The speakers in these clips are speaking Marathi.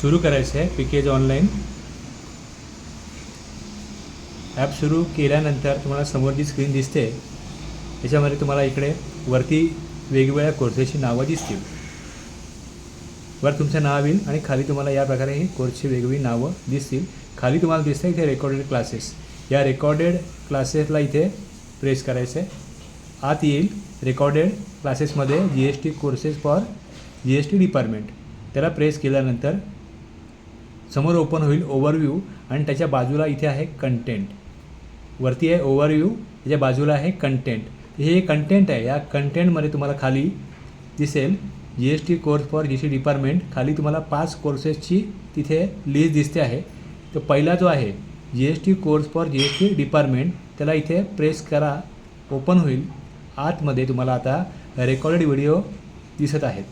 सुरू करायचं आहे पीकेज ऑनलाईन ॲप सुरू केल्यानंतर तुम्हाला समोर जी स्क्रीन दिसते त्याच्यामध्ये तुम्हाला इकडे वरती वेगवेगळ्या कोर्सेसची नावं दिसतील. वर तुमचं नाव येईल आणि खाली तुम्हाला या प्रकारे ही कोर्सची वेगवेगळी नावं दिसतील. खाली तुम्हाला दिसतं इथे रेकॉर्डेड क्लासेस. या रेकॉर्डेड क्लासेसला इथे प्रेस करायचं आहे. आत येईल रेकॉर्डेड क्लासेसमध्ये GST courses for GST department. त्याला प्रेस केल्यानंतर समोर ओपन होईल ओव्हरव्ह्यू आणि त्याच्या बाजूला इथे आहे कंटेंट. वरती आहे ओव्हरव्ह्यू, त्याच्या बाजूला आहे कंटेंट. हे कंटेंट आहे. या कंटेंटमध्ये तुम्हाला खाली दिसेल GST course for GST department. खाली तुम्हाला 5 कोर्सेसची तिथे लिस्ट दिसते आहे. तर पहिला जो आहे GST course for GST department त्याला इथे प्रेस करा, ओपन होईल. आतमध्ये तुम्हाला आता रेकॉर्डेड व्हिडिओ दिसत आहेत.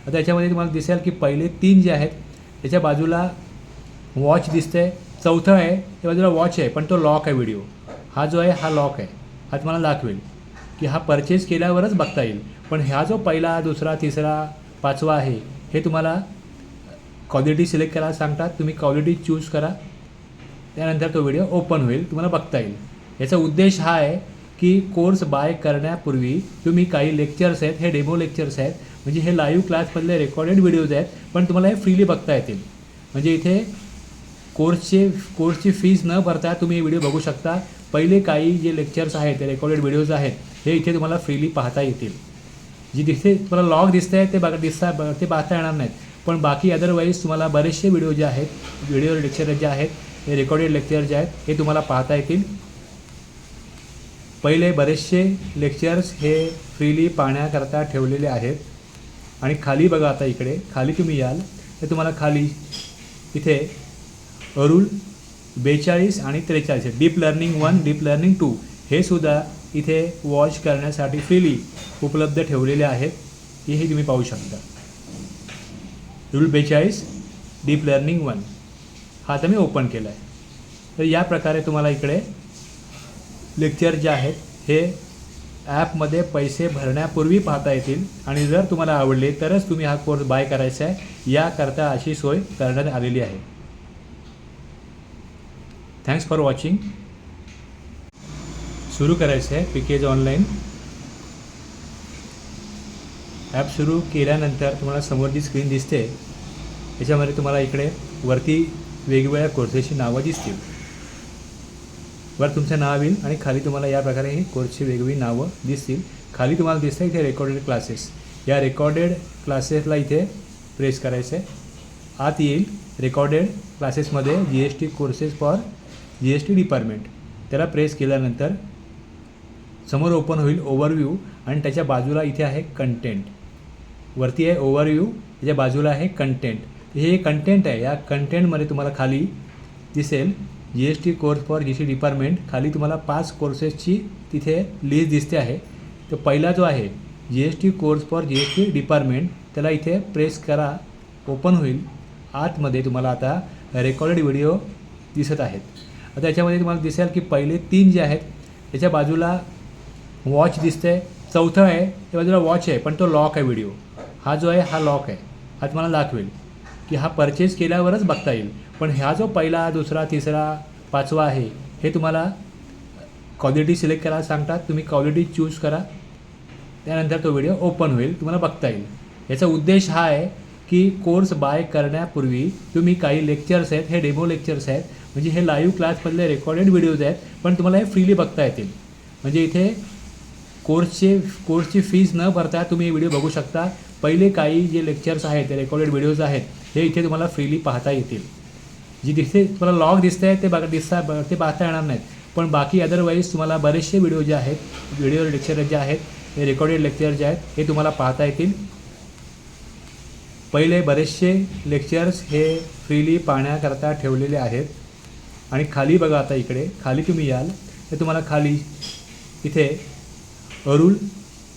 आता याच्यामध्ये तुम्हाला दिसेल की पहिले 3 जे आहेत त्याच्या बाजूला वॉच दिसते. चौथं आहे त्या बाजूला वॉच आहे पण तो लॉक आहे व्हिडिओ. हा जो आहे हा लॉक आहे. हा तुम्हाला दाखवेल की हा परचेस केल्यावरच बघता येईल. पण हा जो पहिला, दुसरा, तिसरा, 5वा आहे हे तुम्हाला क्वालिटी सिलेक्ट करायला सांगतात. तुम्ही क्वालिटी चूज करा, त्यानंतर तो व्हिडिओ ओपन होईल, तुम्हाला बघता येईल. याचा उद्देश हा आहे की कोर्स बाय करण्यापूर्वी तुम्ही काही लेक्चर्स आहेत, हे डेमो लेक्चर्स आहेत, म्हणजे हे लाईव्ह क्लासमधले रेकॉर्डेड व्हिडिओज आहेत, पण तुम्हाला हे फ्रीली बघता येतील. म्हणजे इथे कोर्सची फीज न भरता तुम्ही हे व्हिडिओ बघू शकता. पहिले काही जे लेक्चर्स आहेत, ते रेकॉर्डेड व्हिडिओज आहेत, हे इथे तुम्हाला फ्रीली पाहता येतील. जी तिथे तुम्हाला लॉग दिसत आहे ते पाहता येणार नाहीत, पण बाकी अदरवाईज तुम्हाला बरेचसे व्हिडिओ जे आहेत, व्हिडिओ लेक्चर जे आहेत, हे रेकॉर्डेड लेक्चर जे आहेत हे तुम्हाला पाहता येतील. पहिले बरेचसे लेक्चर्स हे फ्रीली पाहण्याकरता ठेवलेले आहेत. आणि खाली बघा, आता इकडे खाली तुम्ही याल तर तुम्हाला खाली इथे रूल 42 आणि 43 डीप लर्निंग 1, डीप लर्निंग 2 हे सुद्धा इथे वॉच करण्यासाठी फ्रीली उपलब्ध ठेवलेले आहेत. हेही तुम्ही पाहू शकता. रूल 42 डीप लर्निंग 1 हा आता मी ओपन केला आहे. तर या प्रकारे तुम्हाला इकडे लेक्चर जे आहेत हे ॲपमध्ये पैसे भरण्यापूर्वी पाहता येतील. आणि जर तुम्हाला आवडले तरच तुम्ही हा कोर्स बाय करायचा आहे, याकरता अशी सोय करण्यात आलेली आहे. Thanks for watching. सुरू करायचं आहे पीकेज ऑनलाईन ॲप सुरू केल्यानंतर तुम्हाला समोर जी स्क्रीन दिसते त्याच्यामध्ये तुम्हाला इकडे वरती वेगवेगळ्या कोर्सेसची नावं दिसतील. वर तुमचं नाव येईल आणि खाली तुम्हाला या प्रकारे ही कोर्सची वेगवेगळी नावं दिसतील. खाली तुम्हाला दिसतं इथे रेकॉर्डेड क्लासेस. या रेकॉर्डेड क्लासेसला इथे प्रेस करायचं आहे. आत येईल रेकॉर्डेड क्लासेसमध्ये GST courses for GST department. त्याला प्रेस केल्यानंतर समोर ओपन होईल ओव्हरव्ह्यू आणि त्याच्या बाजूला इथे आहे कंटेंट. वरती आहे ओव्हरव्ह्यू, त्याच्या बाजूला आहे कंटेंट. हे कंटेंट आहे. या कंटेंटमध्ये तुम्हाला खाली दिसेल GST course for GST department. खाली तुम्हाला 5 कोर्सेसची तिथे लिस्ट दिसते आहे. तर पहिला जो आहे GST course for GST department त्याला इथे प्रेस करा, ओपन होईल. आतमध्ये तुम्हाला आता रेकॉर्डेड व्हिडिओ दिसत आहेत. आता याच्यामध्ये तुम्हाला दिसेल की पहिले 3 जे आहेत त्याच्या बाजूला वॉच दिसते. चौथं आहे त्या बाजूला वॉच आहे पण तो लॉक आहे व्हिडिओ. हा जो आहे हा लॉक आहे. हा तुम्हाला दाखवेल की हा परचेस केल्यावरच बघता येईल. पण हा जो पहिला, दुसरा, तिसरा, 5वा आहे हे तुम्हाला क्वालिटी सिलेक्ट करायला सांगतात. तुम्ही क्वालिटी चूज करा, त्यानंतर तो व्हिडिओ ओपन होईल, तुम्हाला बघता येईल. याचा उद्देश हा आहे की कोर्स बाय करण्यापूर्वी तुम्ही काही लेक्चर्स आहेत, हे डेमो लेक्चर्स आहेत, म्हणजे हे लाईव्ह क्लासमधले रेकॉर्डेड व्हिडिओज आहेत, पण तुम्हाला हे फ्रीली बघता येतील. म्हणजे इथे कोर्सची फीज न भरता तुम्ही हे व्हिडिओ बघू शकता. पहिले काही जे लेक्चर्स आहेत, ते रेकॉर्डेड व्हिडिओज आहेत, हे इथे तुम्हाला फ्रीली पाहता येतील. जी तिथे तुम्हाला लॉग दिसत आहे ते पाहता येणार नाहीत, पण बाकी अदरवाईज तुम्हाला बरेचसे व्हिडिओ जे आहेत, व्हिडिओ लेक्चर जे आहेत, हे रेकॉर्डेड लेक्चर जे आहेत हे तुम्हाला पाहता येतील. पहिले बरेचसे लेक्चर्स हे फ्रीली पाहण्याकरता ठेवलेले आहेत. आणि खाली बघा, आता इकडे खाली तुम्ही याल तर तुम्हाला खाली इथे रूल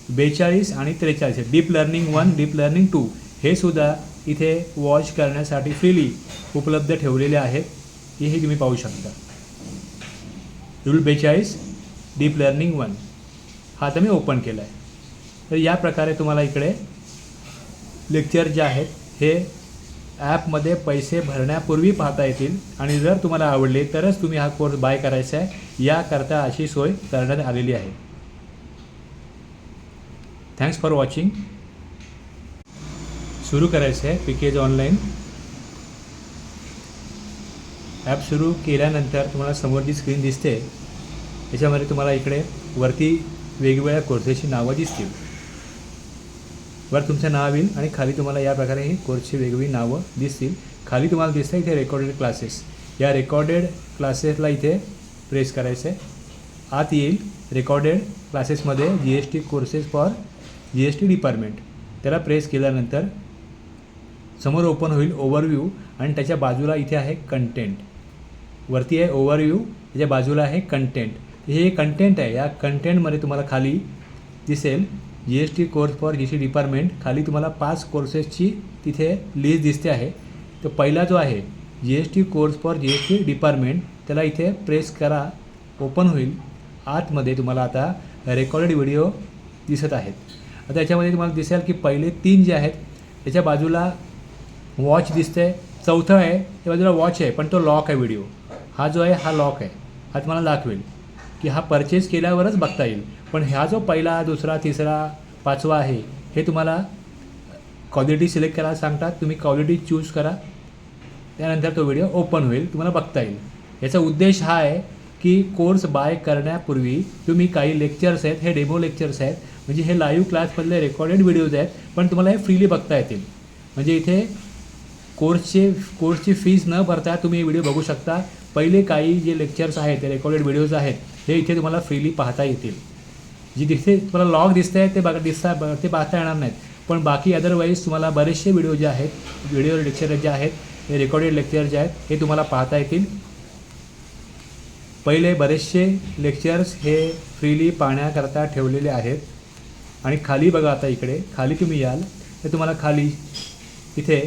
42 आणि 43 डीप लर्निंग 1, डीप लर्निंग 2 हे सुद्धा इथे वॉच करण्यासाठी फ्रीली उपलब्ध ठेवलेले आहेत. हेही तुम्ही पाहू शकता. रूल 42 डीप लर्निंग 1 हा आता मी ओपन केला आहे. तर या प्रकारे तुम्हाला इकडे लेक्चर जे आहेत हे ॲपमध्ये पैसे भरण्यापूर्वी पाहता येतील आणि जर तुम्हाला आवडले तरच तुम्ही हा कोर्स बाय करायचा आहे, याकरता अशी सोय करण्यात आलेली आहे. Thanks for watching. सुरू करायचं आहे पीकेज ऑनलाईन. ॲप सुरू केल्यानंतर तुम्हाला समोर जी स्क्रीन दिसते याच्यामध्ये तुम्हाला इकडे वरती वेगवेगळ्या कोर्सेसची नावं दिसतील. वर तुमचं नाव येईल आणि खाली तुम्हाला या प्रकारे ही कोर्सची वेगवेगळी नावं दिसतील. खाली तुम्हाला दिसतं इथे रेकॉर्डेड क्लासेस. या रेकॉर्डेड क्लासेसला इथे प्रेस करायचं आहे. आत येईल रेकॉर्डेड क्लासेसमध्ये GST courses for GST department. त्याला प्रेस केल्यानंतर समोर ओपन होईल ओव्हरव्ह्यू आणि त्याच्या बाजूला इथे आहे कंटेंट. वरती आहे ओव्हरव्ह्यू, त्याच्या बाजूला आहे कंटेंट. हे कंटेंट आहे. या कंटेंटमध्ये तुम्हाला खाली दिसेल GST course for GST department. खाली तुम्हाला 5 कोर्सेसची तिथे लिस्ट दिसते आहे. तर पहिला जो आहे GST course for GST department, त्याला इथे प्रेस करा, ओपन होईल. आतमध्ये तुम्हाला आता रेकॉर्डेड व्हिडिओ दिसत आहेत. आता याच्यामध्ये तुम्हाला दिसेल की पहिले 3 जे आहेत त्याच्या बाजूला वॉच दिसते. चौथं आहे त्या बाजूला वॉच आहे पण तो लॉक आहे व्हिडिओ. हा जो आहे हा लॉक आहे. हा तुम्हाला दाखवेल की हा परचेस केल्यावरच बघता येईल. पण हा जो पहिला, दुसरा, तिसरा, 5वा आहे हे तुम्हाला क्वालिटी सिलेक्ट करायला सांगतात. तुम्ही क्वालिटी चूज करा, त्यानंतर तो व्हिडिओ ओपन होईल, तुम्हाला बघता येईल. याचा उद्देश हा आहे की कोर्स बाय करण्यापूर्वी तुम्ही काही लेक्चर्स आहेत, हे डेमो लेक्चर्स आहेत, म्हणजे हे लाईव्ह क्लासमधले रेकॉर्डेड व्हिडिओज आहेत, पण तुम्हाला हे फ्रीली बघता येतील. म्हणजे इथे कोर्सची फीस न भरता तुम्ही हे व्हिडिओ बघू शकता. पहिले काही जे लेक्चर्स आहेत, ते रेकॉर्डेड व्हिडिओज आहेत, हे इथे तुम्हाला फ्रीली पाहता येतील. जी तिथे तुम्हाला लॉग दिसत आहे ते पाहता येणार नाहीत, पण बाकी अदरवाईज तुम्हाला बरेचसे व्हिडिओ जे आहेत, व्हिडिओ लेक्चर जे आहेत, हे रेकॉर्डेड लेक्चर जे आहेत हे तुम्हाला पाहता येतील. पहिले बरेचसे लेक्चर्स हे फ्रीली पाहण्याकरता ठेवलेले आहेत. आणि खाली बघा, आता इकडे खाली तुम्ही याल तर तुम्हाला खाली इथे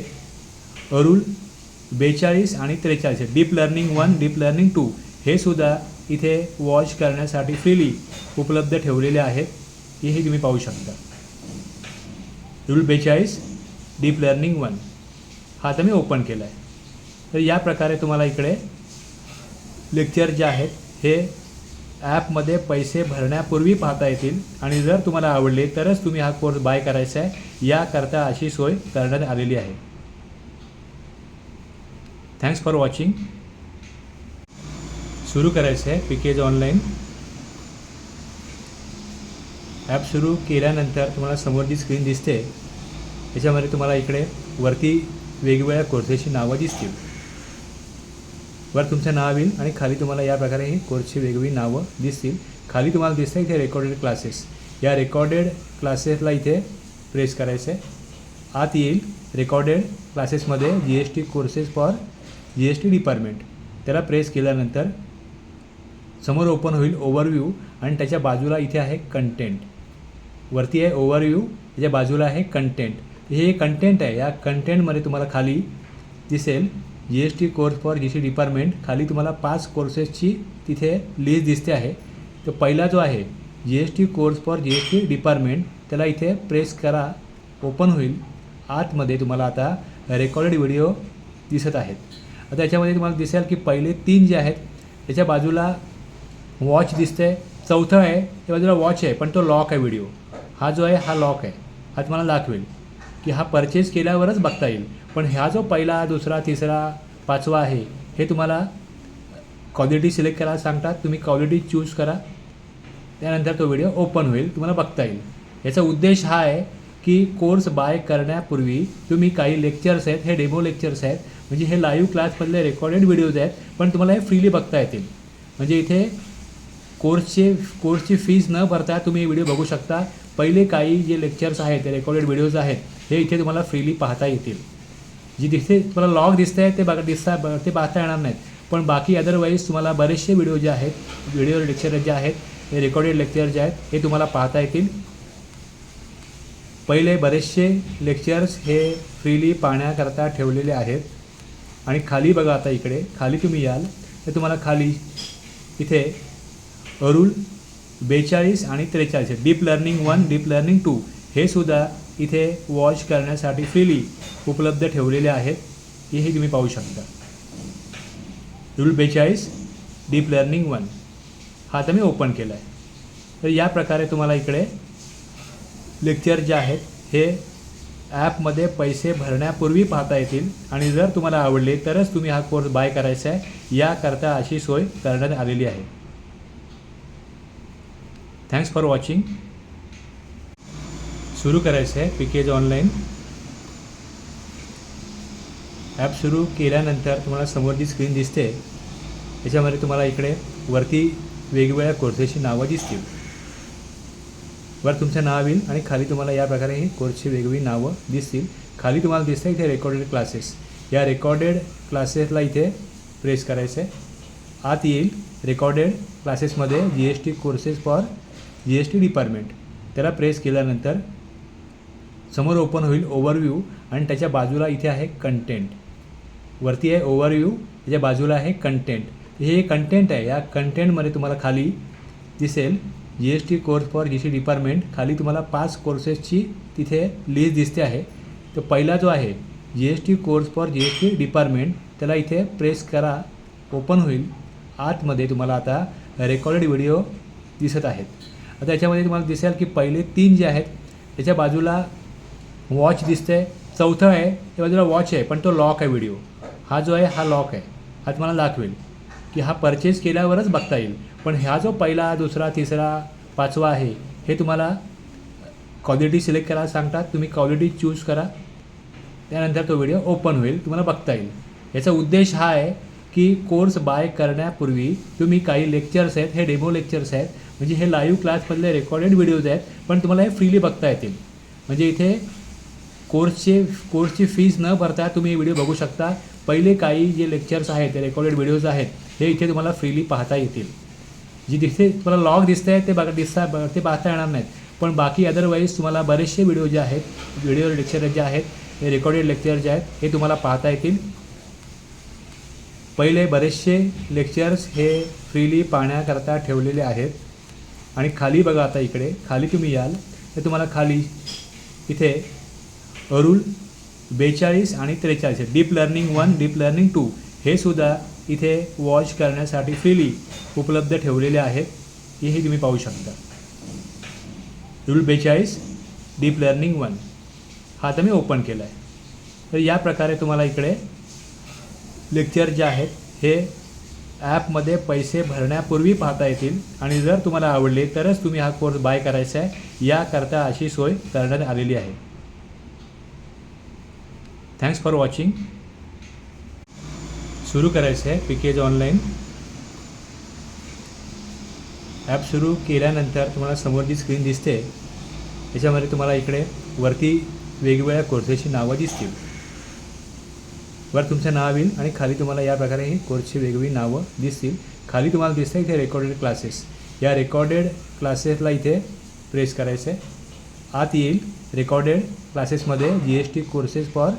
रूल 42 आणि 43 डीप लर्निंग 1, डीप लर्निंग 2 हे सुद्धा इथे वॉच करण्यासाठी फ्रीली उपलब्ध ठेवलेले आहेत. हेही तुम्ही पाहू शकता. रूल 42 डीप लर्निंग 1 हा आता मी ओपन केला आहे. तर या प्रकारे तुम्हाला इकडे लेक्चर जे आहेत हे ॲपमध्ये पैसे भरण्यापूर्वी पाहता येतील आणि जर तुम्हाला आवडले तरच तुम्ही हा कोर्स बाय करायचा आहे, याकरता अशी सोय करण्यात आलेली आहे. Thanks for watching. सुरू करायचं आहे पीकेज ऑनलाईन. ॲप सुरू केल्यानंतर तुम्हाला समोर जी स्क्रीन दिसते याच्यामध्ये तुम्हाला इकडे वरती वेगवेगळ्या कोर्सेसची नावं दिसतील. वर तुमचं नाव येईल आणि खाली तुम्हाला या प्रकारे ही कोर्सची वेगवेगळी नावं दिसतील. खाली तुम्हाला दिसतं इथे रेकॉर्डेड क्लासेस. या रेकॉर्डेड क्लासेसला इथे प्रेस करायचं आहे. आत येईल रेकॉर्डेड क्लासेसमध्ये GST courses for GST department. त्याला प्रेस केल्यानंतर समोर ओपन होईल ओव्हरव्ह्यू आणि त्याच्या बाजूला इथे आहे कंटेंट. वरती आहे ओव्हरव्ह्यू, त्याच्या बाजूला आहे कंटेंट. हे कंटेंट आहे. या कंटेंटमध्ये तुम्हाला खाली दिसेल GST course for GST department. खाली तुम्हाला 5 कोर्सेसची तिथे लिस्ट दिसते आहे. तर पहिला जो आहे GST course for GST department, त्याला इथे प्रेस करा, ओपन होईल. आतमध्ये तुम्हाला आता रेकॉर्डेड व्हिडिओ दिसत आहेत. आता याच्यामध्ये तुम्हाला दिसेल की पहिले 3 जे आहेत त्याच्या बाजूला वॉच दिसते. चौथं आहे त्या बाजूला वॉच आहे पण तो लॉक आहे व्हिडिओ. हा जो आहे हा लॉक आहे. हा तुम्हाला दाखवेल की हा परचेस केल्यावरच बघता येईल. पण हा जो पहिला, दुसरा, तिसरा, 5वा आहे हे तुम्हाला क्वालिटी सिलेक्ट करायला सांगतात. तुम्ही क्वालिटी चूज करा, त्यानंतर तो व्हिडिओ ओपन होईल, तुम्हाला बघता येईल. याचा उद्देश हा आहे की कोर्स बाय करण्यापूर्वी तुम्ही काही लेक्चर्स आहेत, हे डेमो लेक्चर्स आहेत, म्हणजे हे लाईव्ह क्लासमधले रेकॉर्डेड व्हिडिओज आहेत, पण तुम्हाला हे फ्रीली बघता येतील. म्हणजे इथे कोर्सची फीस न भरता तुम्ही हे व्हिडिओ बघू शकता. पहिले काही जे लेक्चर्स आहेत, ते रेकॉर्डेड व्हिडिओज आहेत, हे इथे तुम्हाला फ्रीली पाहता येतील. जी तिथे तुम्हाला लॉग दिसत आहे ते पाहता येणार नाहीत, पण बाकी अदरवाईज तुम्हाला बरेचसे व्हिडिओ जे आहेत, व्हिडिओ लेक्चर जे आहेत, हे रेकॉर्डेड लेक्चर जे आहेत हे तुम्हाला पाहता येतील. पहिले बरेचसे लेक्चर्स हे फ्रीली पाहण्याकरता ठेवलेले आहेत. आणि खाली बघा, आता इकडे खाली तुम्ही याल तर तुम्हाला खाली इथे रूल 42 आणि 43 डीप लर्निंग 1, डीप लर्निंग 2 हे सुद्धा इथे वॉच करण्यासाठी फ्रीली उपलब्ध ठेवलेले आहेत. हे तुम्ही पाहू शकता. रूल 42 डीप लर्निंग 1 हा आता मी ओपन केला आहे. तर या प्रकारे तुम्हाला इकडे लेक्चर जे आहेत हे ॲपमध्ये पैसे भरण्यापूर्वी पाहता येतील आणि जर तुम्हाला आवडले तरच तुम्ही हा कोर्स बाय करायचा आहे. याकरता अशी सोय करण्यात आलेली आहे. Thanks for watching. सुरू करायचं आहे पीकेज ऑनलाईन. ॲप सुरू केल्यानंतर तुम्हाला समोर जी स्क्रीन दिसते त्याच्यामध्ये तुम्हाला इकडे वरती वेगवेगळ्या कोर्सेसची नावं दिसतील. वर तुमचं नाव येईल आणि खाली तुम्हाला या प्रकारे ही कोर्सची वेगवेगळी नावं दिसतील. खाली तुम्हाला दिसतं इथे रेकॉर्डेड क्लासेस. या रेकॉर्डेड क्लासेसला इथे प्रेस करायचं आहे. आत येईल रेकॉर्डेड क्लासेसमध्ये GST courses for GST department. त्याला प्रेस केल्यानंतर समोर ओपन होईल ओव्हरव्ह्यू आणि त्याच्या बाजूला इथे आहे कंटेंट. वरती आहे ओव्हरव्ह्यू, त्याच्या बाजूला आहे कंटेंट. हे कंटेंट आहे. या कंटेंटमध्ये तुम्हाला खाली दिसेल GST course for GST department. खाली तुम्हाला 5 कोर्सेसची तिथे लिस्ट दिसते आहे. तर पहिला जो आहे GST course for GST department त्याला इथे प्रेस करा. ओपन होईल. आतमध्ये तुम्हाला आता रेकॉर्डेड व्हिडिओ दिसत आहेत. आता याच्यामध्ये तुम्हाला दिसेल की पहिले 3 जे आहेत त्याच्या बाजूला वॉच दिसते. चौथं आहे त्या बाजूला वॉच आहे पण तो लॉक आहे व्हिडिओ. हा जो आहे हा लॉक आहे. हा तुम्हाला दाखवेल की हा परचेस केल्यावरच बघता येईल. पण हा जो पहिला, दुसरा, तिसरा, 5वा आहे हे तुम्हाला क्वालिटी सिलेक्ट करायला सांगतात. तुम्ही क्वालिटी चूज करा. त्यानंतर तो व्हिडिओ ओपन होईल, तुम्हाला बघता येईल. याचा उद्देश हा आहे की कोर्स बाय करण्यापूर्वी तुम्ही काही लेक्चर्स आहेत हे डेमो लेक्चर्स आहेत. म्हणजे हे लाईव्ह क्लासमधले रेकॉर्डेड व्हिडिओज आहेत पण तुम्हाला हे फ्रीली बघता येतील. म्हणजे इथे कोर्सची फीस न भरता तुम्ही हे व्हिडिओ बघू शकता. पहिले काही जे लेक्चर्स आहेत ते रेकॉर्डेड व्हिडिओज आहेत हे इथे तुम्हाला फ्रीली पाहता येतील. जी दिसते तुम्हाला लॉग दिसत आहे ते पाहता येणार नाहीत. पण बाकी अदरवाईज तुम्हाला बरेचसे व्हिडिओ जे आहेत, व्हिडिओ लेक्चर जे आहेत हे रेकॉर्डेड लेक्चर जे आहेत हे तुम्हाला पाहता येतील. पहिले बरेचसे लेक्चर्स हे फ्रीली पाहण्याकरता ठेवलेले आहेत. आणि खाली बघा, आता इकडे खाली तुम्ही याल तर तुम्हाला खाली इथे रूल 42 आणि 43 डीप लर्निंग 1, डीप लर्निंग 2 हे सुद्धा इथे वॉच करण्यासाठी फ्रीली उपलब्ध ठेवलेले आहेत. हेही तुम्ही पाहू शकता. रूल 42 डीप लर्निंग 1 हा आता मी ओपन केला आहे. तर या प्रकारे तुम्हाला इकडे लेक्चर जे आहेत हे ॲपमध्ये पैसे भरण्यापूर्वी पाहता येतील आणि जर तुम्हाला आवडले तरच तुम्ही हा कोर्स बाय करायचा आहे. याकरता अशी सोय करण्यात आलेली आहे. Thanks for watching. सुरू करायचं आहे पीकेज ऑनलाईन. ॲप सुरू केल्यानंतर तुम्हाला समोर जी स्क्रीन दिसते त्याच्यामध्ये तुम्हाला इकडे वरती वेगवेगळ्या कोर्सेसची नावं दिसतील. वर तुमचं नाव येईल आणि खाली तुम्हाला या प्रकारे ही कोर्सची वेगवेगळी नावं दिसतील. खाली तुम्हाला दिसतं इथे रेकॉर्डेड क्लासेस. या रेकॉर्डेड क्लासेसला इथे प्रेस करायचं आहे. आत येईल रेकॉर्डेड क्लासेसमध्ये GST courses for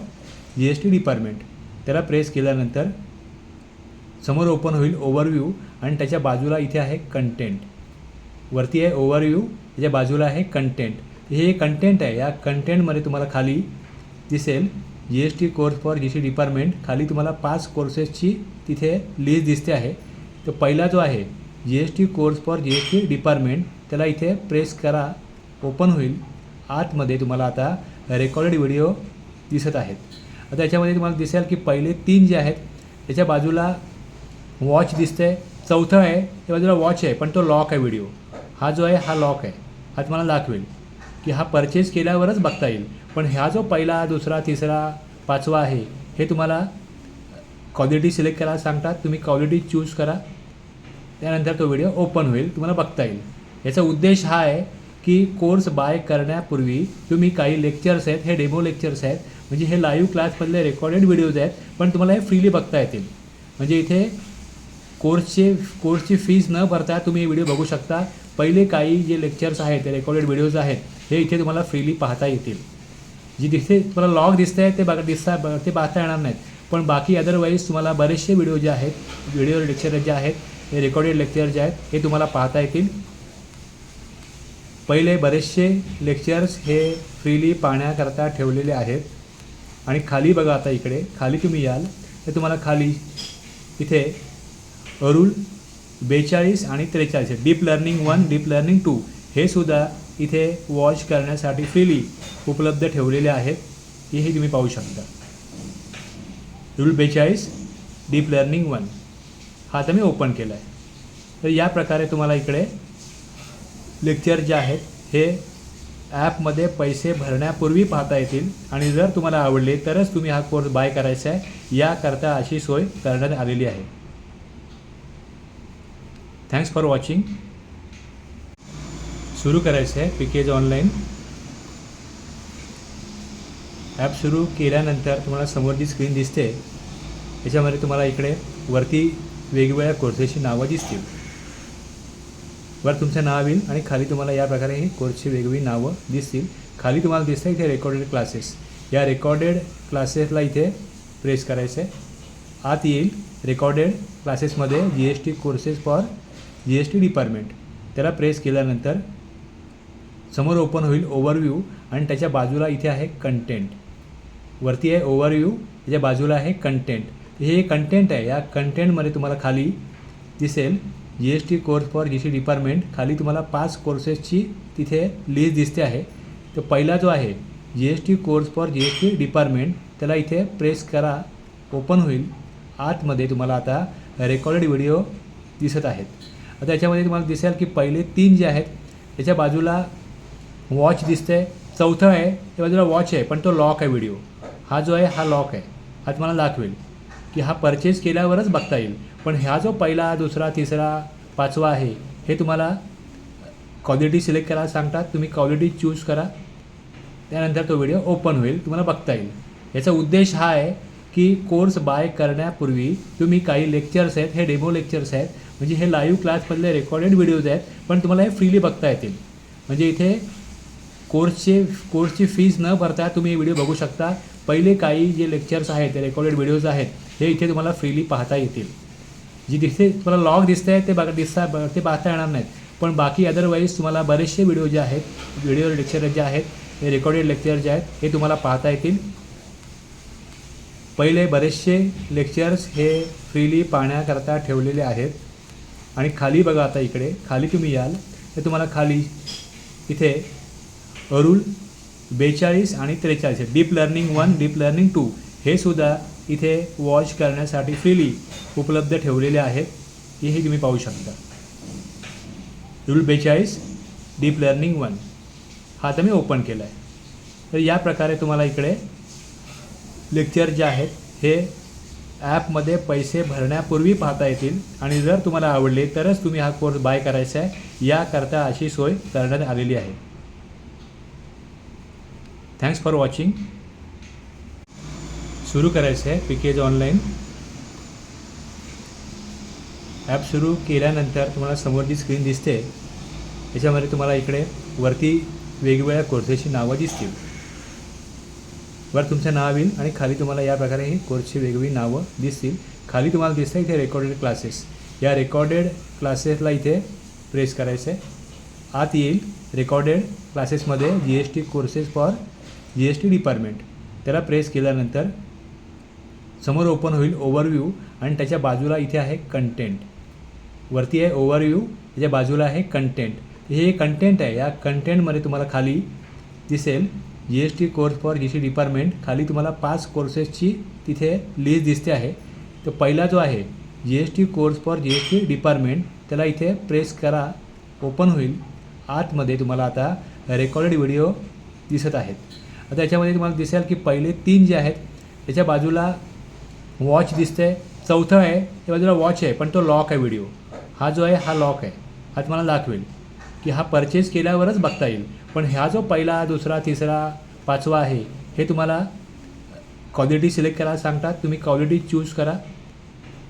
GST department. त्याला प्रेस केल्यानंतर समोर ओपन होईल ओव्हरव्ह्यू आणि त्याच्या बाजूला इथे आहे कंटेंट. वरती आहे ओव्हरव्ह्यू, त्याच्या बाजूला आहे कंटेंट. हे कंटेंट आहे. या कंटेंटमध्ये तुम्हाला खाली दिसेल GST course for GST department. खाली तुम्हाला 5 कोर्सेसची तिथे लिस्ट दिसते आहे. तर पहिला जो आहे GST course for GST department त्याला इथे प्रेस करा. ओपन होईल. आतमध्ये तुम्हाला आता रेकॉर्डेड व्हिडिओ दिसत आहेत. आता याच्यामध्ये तुम्हाला दिसेल की पहिले 3 जे आहेत त्याच्या बाजूला वॉच दिसते. चौथं आहे त्या बाजूला वॉच आहे पण तो लॉक आहे व्हिडिओ. हा जो आहे हा लॉक आहे. हा तुम्हाला दाखवेल की हा परचेस केल्यावरच बघता येईल. पण हा जो पहिला, दुसरा, तिसरा, 5वा आहे हे तुम्हाला क्वालिटी सिलेक्ट करायला सांगतात. तुम्ही क्वालिटी चूज करा. त्यानंतर तो व्हिडिओ ओपन होईल, तुम्हाला बघता येईल. याचा उद्देश हा आहे की कोर्स बाय करण्यापूर्वी तुम्ही काही लेक्चर्स आहेत हे डेमो लेक्चर्स आहेत. म्हणजे हे लाईव्ह क्लासमधले रेकॉर्डेड व्हिडिओज आहेत पण तुम्हाला हे फ्रीली बघता येतील. म्हणजे इथे कोर्सची फीस न भरता तुम्ही हे व्हिडिओ बघू शकता. पहिले काही जे लेक्चर्स आहेत ते रेकॉर्डेड व्हिडिओज आहेत हे इथे तुम्हाला फ्रीली पाहता येतील. जी दिसते तुम्हाला लॉग दिसत आहे ते पाहता येणार नाहीत. पण बाकी अदरवाईज तुम्हाला बरेचसे व्हिडिओ जे आहेत, व्हिडिओ लेक्चर जे आहेत हे रेकॉर्डेड लेक्चर जे आहेत हे तुम्हाला पाहता येतील. पहिले बरेचसे लेक्चर्स हे फ्रीली पाहण्याकरता ठेवलेले आहेत. आणि खाली बघा, आता इकडे खाली तुम्ही याल तर तुम्हाला खाली इथे रूल 42 आणि 43 डीप लर्निंग 1 डीप लर्निंग 2 हे सुद्धा इथे वॉच करण्यासाठी फ्रीली उपलब्ध ठेवलेले आहेत. हेही तुम्ही पाहू शकता. रूल 42 डीप लर्निंग 1 हा आता मी ओपन केला आहे. तर या प्रकारे तुम्हाला इकडे लेक्चर जे आहेत हे ॲपमध्ये पैसे भरण्यापूर्वी पाहता येतील. आणि जर तुम्हाला आवडले तरच तुम्ही हा कोर्स बाय करायचा आहे, याकरता अशी सोय करण्यात आलेली आहे. Thanks for watching. सुरू करायचं आहे पीकेज ऑनलाईन. ॲप सुरू केल्यानंतर तुम्हाला समोर जी स्क्रीन दिसते याच्यामध्ये तुम्हाला इकडे वरती वेगवेगळ्या कोर्सेसची नावं दिसतील. वर तुमचं नाव येईल आणि खाली तुम्हाला या प्रकारे ही कोर्सची वेगवेगळी नावं दिसतील. खाली तुम्हाला दिसतं इथे रेकॉर्डेड क्लासेस. या रेकॉर्डेड क्लासेसला इथे प्रेस करायचं आहे. आत येईल रेकॉर्डेड क्लासेसमध्ये GST courses for GST department. त्याला प्रेस केल्यानंतर समोर ओपन होईल ओव्हरव्ह्यू आणि त्याच्या बाजूला इथे आहे कंटेंट. वरती आहे ओव्हरव्ह्यू, त्याच्या बाजूला आहे कंटेंट. हे कंटेंट आहे. या कंटेंटमध्ये तुम्हाला खाली दिसेल GST course for GST department. खाली तुम्हाला 5 कोर्सेसची तिथे लिस्ट दिसते आहे. तर पहिला जो आहे GST course for GST department त्याला इथे प्रेस करा, ओपन होईल. आतमध्ये तुम्हाला आता रेकॉर्डेड व्हिडिओ दिसत आहेत. आता याच्यामध्ये तुम्हाला दिसेल की पहिले 3 जे आहेत त्याच्या बाजूला वॉच दिसते. चौथं आहे त्या बाजूला वॉच आहे पण तो लॉक आहे व्हिडिओ. हा जो आहे हा लॉक आहे. हा तुम्हाला दाखवेल की हा परचेस केल्यावरच बघता येईल. पण हा जो पहिला, दुसरा, तिसरा, 5वा आहे हे तुम्हाला क्वालिटी सिलेक्ट करायला सांगतात. तुम्ही क्वालिटी चूज करा, त्यानंतर तो व्हिडिओ ओपन होईल, तुम्हाला बघता येईल. याचा उद्देश हा आहे की कोर्स बाय करण्यापूर्वी तुम्ही काही लेक्चर्स आहेत हे डेमो लेक्चर्स आहेत, म्हणजे हे लाईव्ह क्लासमधले रेकॉर्डेड व्हिडिओज आहेत पण तुम्हाला हे फ्रीली बघता येतील. म्हणजे इथे कोर्सची फीज न भरता तुम्ही हे व्हिडिओ बघू शकता. पहिले काही जे लेक्चर्स आहेत ते रेकॉर्डेड व्हिडिओज आहेत हे इथे तुम्हाला फ्रीली पाहता येतील. जी दिसते तुम्हाला लॉग दिसते आहे ते पाहता येणार नाहीत. पण बाकी अदरवाईज तुम्हाला बरेचसे व्हिडिओ जे आहेत, व्हिडिओ लेक्चर जे आहेत हे रेकॉर्डेड लेक्चर जे आहेत हे तुम्हाला पाहता येतील. पहिले बरेचसे लेक्चर्स हे फ्रीली पाहण्याकरता ठेवलेले आहेत. आणि खाली बघा, आता इकडे खाली तुम्ही याल तर तुम्हाला खाली इथे रूल 42 आणि 43 डीप लर्निंग 1 डीप लर्निंग 2 हे सुद्धा इथे वॉच करण्यासाठी फ्रीली उपलब्ध ठेवलेले आहेत. हेही तुम्ही पाहू शकता. रूल 42 डीप लर्निंग 1 हा आता मी ओपन केला आहे. तर या प्रकारे तुम्हाला इकडे लेक्चर जे आहेत हे ॲपमध्ये पैसे भरण्यापूर्वी पाहता येतील. आणि जर तुम्हाला आवडले तरच तुम्ही हा कोर्स बाय करायचा आहे, याकरता अशी सोय करण्यात आलेली आहे. Thanks for watching. सुरू करायचं आहे पीकेज ऑनलाईन. ॲप सुरू केल्यानंतर तुम्हाला समोर जी स्क्रीन दिसते याच्यामध्ये तुम्हाला इकडे वरती वेगवेगळ्या कोर्सेसची नावं दिसतील. वर तुमचं नाव येईल आणि खाली तुम्हाला या प्रकारे ही कोर्सची वेगवेगळी नावं दिसतील. खाली तुम्हाला दिसतं इथे रेकॉर्डेड क्लासेस. या रेकॉर्डेड क्लासेसला इथे प्रेस करायचं आहे. आत येईल रेकॉर्डेड क्लासेसमध्ये GST courses for GST department. त्याला प्रेस केल्यानंतर समोर ओपन होईल ओव्हरव्ह्यू आणि त्याच्या बाजूला इथे आहे कंटेंट. वरती आहे ओव्हरव्ह्यू, त्याच्या बाजूला आहे कंटेंट. हे कंटेंट आहे. या कंटेंटमध्ये तुम्हाला खाली दिसेल GST course for GST department. खाली तुम्हाला 5 कोर्सेसची तिथे लिस्ट दिसते आहे. तर पहिला जो आहे GST course for GST department त्याला इथे प्रेस करा, ओपन होईल. आतमध्ये तुम्हाला आता रेकॉर्डेड व्हिडिओ दिसत आहेत. आता याच्यामध्ये तुम्हाला दिसेल की पहिले 3 जे आहेत त्याच्या बाजूला वॉच दिसते. चौथं आहे त्या बाजूला वॉच आहे पण तो लॉक आहे व्हिडिओ. हा जो आहे हा लॉक आहे. हा तुम्हाला दाखवेल की हा परचेस केल्यावरच बघता येईल. पण हा जो पहिला, दुसरा, तिसरा, 5वा आहे हे तुम्हाला क्वालिटी सिलेक्ट करायला सांगतात. तुम्ही क्वालिटी चूज करा,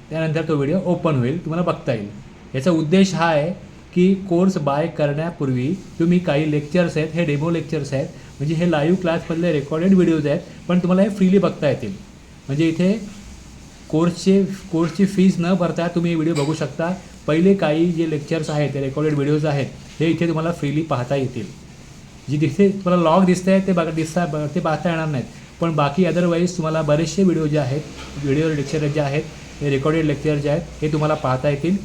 त्यानंतर तो व्हिडिओ ओपन होईल, तुम्हाला बघता येईल. याचा उद्देश हा आहे की कोर्स बाय करण्यापूर्वी तुम्ही काही लेक्चर्स आहेत हे डेमो लेक्चर्स आहेत, म्हणजे हे लाईव्ह क्लासमधले रेकॉर्डेड व्हिडिओज आहेत पण तुम्हाला हे फ्रीली बघता येतील. म्हणजे इथे कोर्सची फीज न भरता तुम्ही हे व्हिडिओ बघू शकता. पहिले काही जे लेक्चर्स आहेत ते रेकॉर्डेड व्हिडिओज आहेत हे इथे तुम्हाला फ्रीली पाहता येतील. जी दिसते तुम्हाला लॉग दिसते आहे ते पाहता येणार नाहीत. पण बाकी अदरवाईज तुम्हाला बरेचसे व्हिडिओ जे आहेत व्हिडिओ लेक्चर जे आहेत हे रेकॉर्डेड लेक्चर जे आहेत हे तुम्हाला पाहता येतील.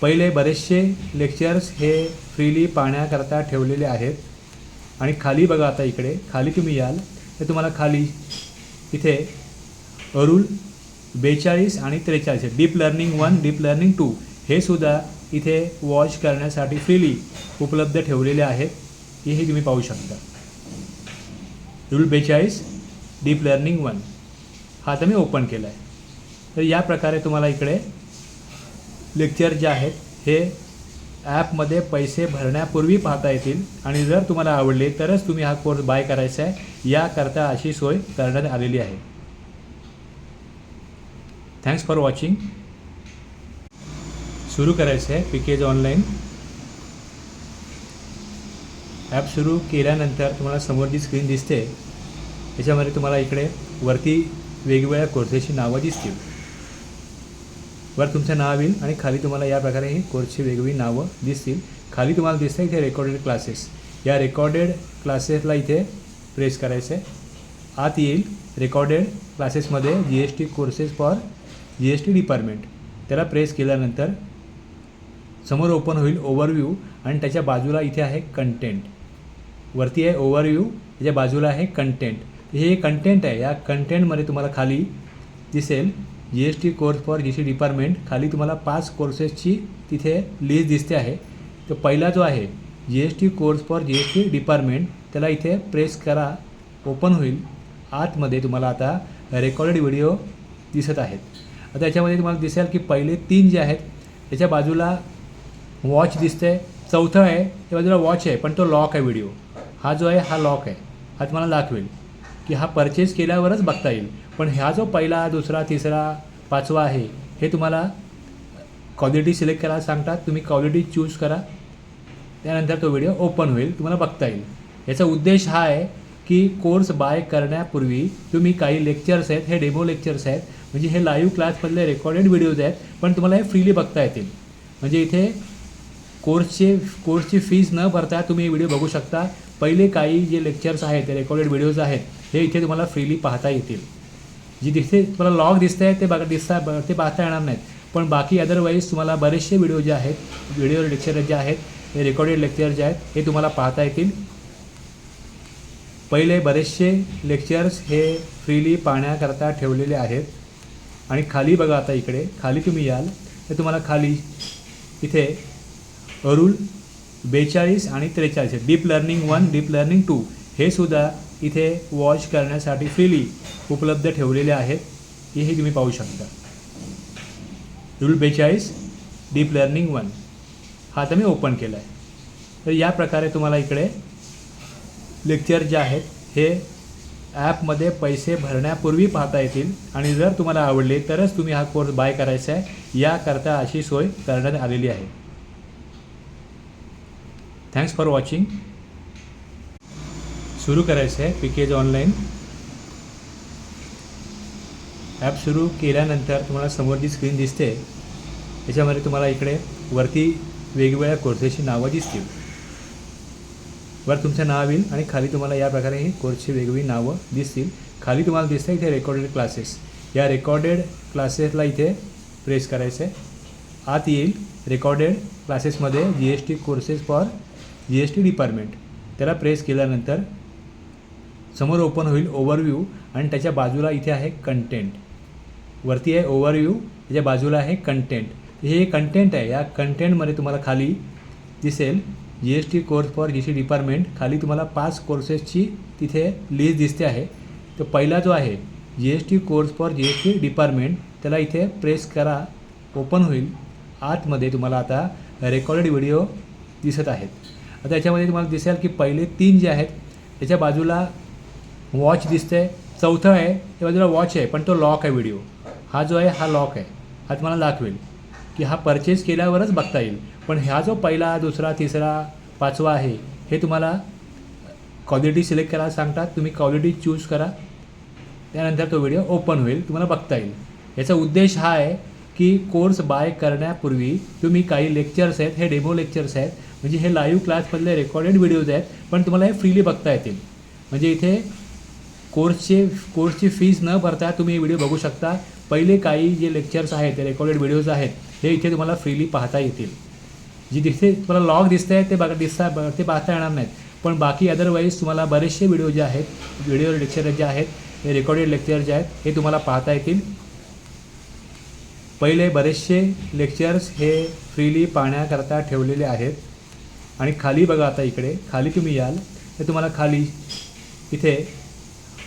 पहिले बरेचसे लेक्चर्स हे फ्रीली पाहण्याकरता ठेवलेले आहेत. आणि खाली बघा, आता इकडे खाली तुम्ही याल तर तुम्हाला खाली इथे रूल 42 आणि 43 डीप लर्निंग 1 डीप लर्निंग 2 हे सुद्धा इथे वॉच करण्यासाठी फ्रीली उपलब्ध ठेवलेले आहेत. हेही तुम्ही पाहू शकता. रूल 42 डीप लर्निंग 1 हा आता मी ओपन केला आहे. तर या प्रकारे तुम्हाला इकडे लेक्चर जे आहेत हे ॲपमध्ये पैसे भरण्यापूर्वी पाहता येतील. आणि जर तुम्हाला आवडले तरच तुम्ही हा कोर्स बाय करायचा आहे, याकरता अशी सोय करण्यात आलेली आहे. Thanks for watching. सुरू करायचं आहे पीकेज ऑनलाईन. ॲप सुरू केल्यानंतर तुम्हाला समोर जी स्क्रीन दिसते त्याच्यामध्ये तुम्हाला इकडे वरती वेगवेगळ्या कोर्सेसची नावं दिसतील. वर तुमचं नाव येईल आणि खाली तुम्हाला या प्रकारे ही कोर्सची वेगवेगळी नावं दिसतील. खाली तुम्हाला दिसतं इथे रेकॉर्डेड क्लासेस. या रेकॉर्डेड क्लासेसला इथे प्रेस करायचं आहे. आत येईल रेकॉर्डेड क्लासेसमध्ये GST courses for GST department. त्याला प्रेस केल्यानंतर समोर ओपन होईल ओव्हरव्ह्यू आणि त्याच्या बाजूला इथे आहे कंटेंट. वरती आहे ओव्हरव्ह्यू, त्याच्या बाजूला आहे कंटेंट. हे कंटेंट आहे. या कंटेंटमध्ये तुम्हाला खाली दिसेल GST course for GST department. खाली तुम्हाला 5 कोर्सेसची तिथे लिस्ट दिसते आहे. तर पहिला जो आहे GST course for GST department त्याला इथे प्रेस करा, ओपन होईल. आतमध्ये तुम्हाला आता रेकॉर्डेड व्हिडिओ दिसत आहेत. आता याच्यामध्ये तुम्हाला दिसेल की पहिले 3 जे आहेत त्याच्या बाजूला वॉच दिसते. चौथं आहे त्या बाजूला वॉच आहे पण तो लॉक आहे व्हिडिओ. हा जो आहे हा लॉक आहे. हा तुम्हाला दाखवेल की हा परचेस केल्यावरच बघता येईल. पण ह्या जो पहिला, दुसरा, तिसरा, 5वा आहे हे तुम्हाला क्वालिटी सिलेक्ट करायला सांगतात. तुम्ही क्वालिटी चूज करा, त्यानंतर तो व्हिडिओ ओपन होईल, तुम्हाला बघता येईल. याचा उद्देश हा आहे की कोर्स बाय करण्यापूर्वी तुम्ही काही लेक्चर्स आहेत हे डेमो लेक्चर्स आहेत, म्हणजे हे लाईव्ह क्लासमधले रेकॉर्डेड व्हिडिओज आहेत पण तुम्हाला हे फ्रीली बघता येतील. म्हणजे इथे कोर्सची फीज न भरता तुम्ही हे व्हिडिओ बघू शकता. पहिले काही जे लेक्चर्स आहेत ते रेकॉर्डेड व्हिडिओज आहेत हे इथे तुम्हाला फ्रीली पाहता येतील. जी दिसते तुम्हाला लॉग दिसते आहे ते पाहता येणार नाहीत. पण बाकी अदरवाईज तुम्हाला बरेचसे व्हिडिओ जे आहेत व्हिडिओ लेक्चर जे आहेत हे रेकॉर्डेड लेक्चर जे आहेत हे तुम्हाला पाहता येतील. पहिले बरेचसे लेक्चर्स हे फ्रीली पाहण्याकरता ठेवलेले आहेत. आणि खाली बघा, आता इकडे खाली तुम्ही याल तर तुम्हाला खाली इथे रूल 42 आणि 43 डीप लर्निंग 1 डीप लर्निंग 2 हे सुद्धा इथे वॉच करण्यासाठी फ्रीली उपलब्ध ठेवलेले आहेत. हेही तुम्ही पाहू शकता. रूल 42 डीप लर्निंग 1 हा आता मी ओपन केला आहे. तर या प्रकारे तुम्हाला इकडे लेक्चर जे आहेत हे ॲपमध्ये पैसे भरण्यापूर्वी पाहता येतील. आणि जर तुम्हाला आवडले तरच तुम्ही हा कोर्स बाय करायचा आहे, याकरता अशी सोय करण्यात आलेली आहे. Thanks for watching. सुरू करायचं आहे पीकेज ऑनलाईन. ॲप सुरू केल्यानंतर तुम्हाला समोर जी स्क्रीन दिसते त्याच्यामध्ये तुम्हाला इकडे वरती वेगवेगळ्या कोर्सेसची नावं दिसतील. वर तुमचं नाव येईल आणि खाली तुम्हाला या प्रकारे ही कोर्सची वेगवेगळी नावं दिसतील. खाली तुम्हाला दिसतं इथे रेकॉर्डेड क्लासेस. या रेकॉर्डेड क्लासेसला इथे प्रेस करायचं आहे. आत येईल रेकॉर्डेड क्लासेसमध्ये GST courses for GST department. त्याला प्रेस केल्यानंतर समोर ओपन होईल ओव्हरव्ह्यू आणि त्याच्या बाजूला इथे आहे कंटेंट. वरती आहे ओव्हरव्ह्यू, त्याच्या बाजूला आहे कंटेंट. हे कंटेंट आहे. या कंटेंटमध्ये तुम्हाला खाली दिसेल GST course for GST department. खाली तुम्हाला 5 कोर्सेसची तिथे लिस्ट दिसते आहे. तर पहिला जो आहे GST course for GST department त्याला इथे प्रेस करा, ओपन होईल. आतमध्ये तुम्हाला आता रेकॉर्डेड व्हिडिओ दिसत आहेत. आता याच्यामध्ये तुम्हाला दिसेल की पहिले 3 जे आहेत त्याच्या बाजूला वॉच दिसते. चौथं आहे त्या बाजूला वॉच आहे पण तो लॉक आहे व्हिडिओ. हा जो आहे हा लॉक आहे. हा तुम्हाला दाखवेल की हा परचेस केल्यावरच बघता येईल. पण ह्या जो पहिला, दुसरा, तिसरा, 5वा आहे हे तुम्हाला क्वालिटी सिलेक्ट करायला सांगतात. तुम्ही क्वालिटी चूज करा, त्यानंतर तो व्हिडिओ ओपन होईल, तुम्हाला बघता येईल. याचा उद्देश हा आहे की कोर्स बाय करण्यापूर्वी तुम्ही काही लेक्चर्स आहेत हे डेमो लेक्चर्स आहेत, म्हणजे हे लाईव्ह क्लासमधले रेकॉर्डेड व्हिडिओज आहेत पण तुम्हाला हे फ्रीली बघता येतील. म्हणजे इथे कोर्सची फीज न भरता तुम्ही हे व्हिडिओ बघू शकता. पहिले काही जे लेक्चर्स आहेत ते रेकॉर्डेड व्हिडिओज आहेत हे इथे तुम्हाला फ्रीली पाहता येतील. जी दिसते तुम्हाला लॉग दिसते आहे ते पाहता येणार नाहीत, पण बाकी अदरवाईज तुम्हाला बरेचसे व्हिडिओ जे आहेत, व्हिडिओ लेक्चर जे आहेत, हे रेकॉर्डेड लेक्चर जे आहेत हे तुम्हाला पाहता येतील. पहिले बरेचसे लेक्चर्स हे फ्रीली पाहण्याकरता ठेवलेले आहेत. आणि खाली बघा, आता इकडे खाली तुम्ही याल तर तुम्हाला खाली इथे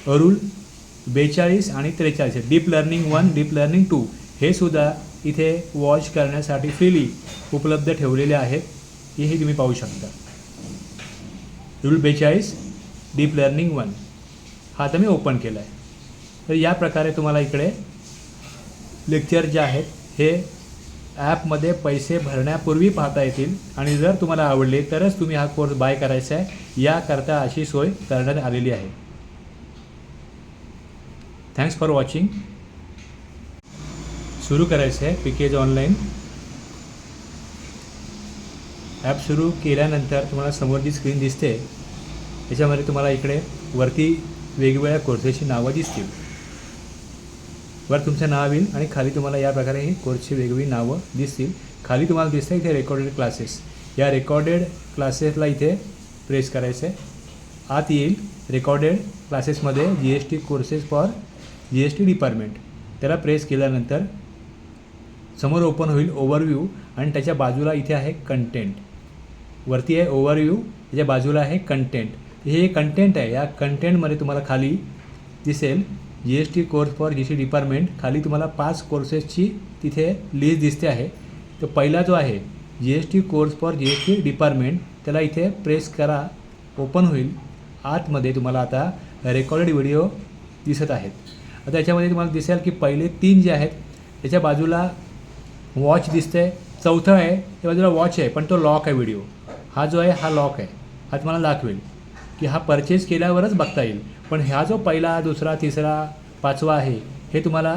रूल 42 आणि 43 डीप लर्निंग 1, डीप लर्निंग 2 हे सुद्धा इथे वॉच करण्यासाठी फ्रीली उपलब्ध ठेवलेले आहेत. हेही तुम्ही पाहू शकता. रूल 42 डीप लर्निंग 1 हा आता मी ओपन केला आहे. तर या प्रकारे तुम्हाला इकडे लेक्चर जे आहेत हे ॲपमध्ये पैसे भरण्यापूर्वी पाहता येतील. आणि जर तुम्हाला आवडले तरच तुम्ही हा कोर्स बाय करायचा आहे, याकरता अशी सोय करण्यात आलेली आहे. Thanks for watching. सुरू करायचं आहे पीकेज ऑनलाईन. ॲप सुरू केल्यानंतर तुम्हाला समोर जी स्क्रीन दिसते त्याच्यामध्ये तुम्हाला इकडे वरती वेगवेगळ्या कोर्सेसची नावं दिसतील. वर तुमचं नाव येईल आणि खाली तुम्हाला या प्रकारे ही कोर्सची वेगवेगळी नावं दिसतील. खाली तुम्हाला दिसतं इथे रेकॉर्डेड क्लासेस. या रेकॉर्डेड क्लासेसला इथे प्रेस करायचं आहे. आत येईल रेकॉर्डेड क्लासेसमध्ये GST courses for GST department. त्याला प्रेस केल्यानंतर समोर ओपन होईल ओव्हरव्ह्यू आणि त्याच्या बाजूला इथे आहे कंटेंट. वरती आहे ओव्हरव्ह्यू, त्याच्या बाजूला आहे कंटेंट. हे कंटेंट आहे. या कंटेंटमध्ये तुम्हाला खाली दिसेल GST course for GST department. खाली तुम्हाला 5 कोर्सेसची तिथे लिस्ट दिसते आहे. तर पहिला जो आहे GST course for GST department त्याला इथे प्रेस करा, ओपन होईल. आतमध्ये तुम्हाला आता रेकॉर्डेड व्हिडिओ दिसत आहेत. आता याच्यामध्ये तुम्हाला दिसेल की पहिले 3 जे आहेत त्याच्या बाजूला वॉच दिसते. चौथं आहे त्या बाजूला वॉच आहे पण तो लॉक आहे व्हिडिओ. हा जो आहे हा लॉक आहे. हा तुम्हाला दाखवेल की हा परचेस केल्यावरच बघता येईल. पण ह्या जो पहिला, दुसरा, तिसरा, 5वा आहे हे तुम्हाला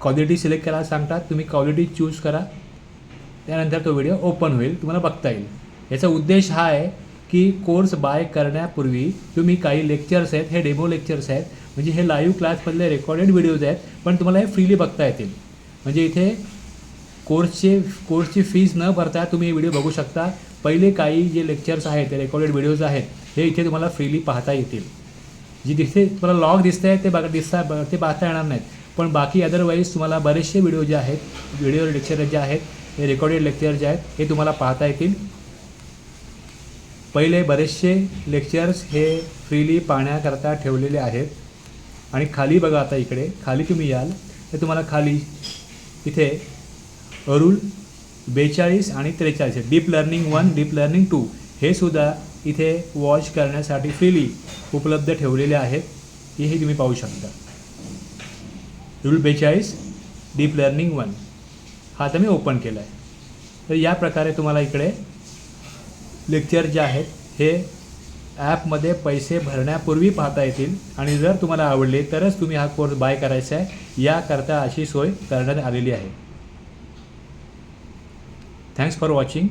क्वालिटी सिलेक्ट करायला सांगतात. तुम्ही क्वालिटी चूज करा, त्यानंतर तो व्हिडिओ ओपन होईल, तुम्हाला बघता येईल. याचा उद्देश हा आहे की कोर्स बाय करण्यापूर्वी तुम्ही काही लेक्चर्स आहेत हे डेमो लेक्चर्स आहेत, म्हणजे हे लाईव्ह क्लासमधले रेकॉर्डेड व्हिडिओज आहेत, पण तुम्हाला हे फ्रीली बघता येतील. म्हणजे इथे कोर्सची फीज न भरता तुम्ही हे व्हिडिओ बघू शकता. पहिले काही जे लेक्चर्स आहेत ते रेकॉर्डेड व्हिडिओज आहेत हे इथे तुम्हाला फ्रीली पाहता येतील. जी दिसते तुम्हाला लॉग दिसते आहे ते पाहता येणार नाहीत, पण बाकी अदरवाईज तुम्हाला बरेचसे व्हिडिओ जे आहेत, व्हिडिओ लेक्चर जे आहेत, हे रेकॉर्डेड लेक्चर जे आहेत हे तुम्हाला पाहता येतील. पहिले बरेचसे लेक्चर्स हे फ्रीली पाहण्याकरता ठेवलेले आहेत. आणि खाली बघा, आता इकडे खाली तुम्ही याल तर तुम्हाला खाली इथे रूल 42 आणि 43 डीप लर्निंग 1, डीप लर्निंग 2 हे सुद्धा इथे वॉच करण्यासाठी फ्रीली उपलब्ध ठेवलेले आहेत. हेही तुम्ही पाहू शकता. रूल 42 डीप लर्निंग 1 हा आता मी ओपन केला आहे. तर या प्रकारे तुम्हाला इकडे लेक्चर जे आहेत हे ॲपमध्ये पैसे भरण्यापूर्वी पाहता येतील. आणि जर तुम्हाला आवडले तरच तुम्ही हा कोर्स बाय करायचा आहे, याकरता अशी सोय करण्यात आलेली आहे. Thanks for watching.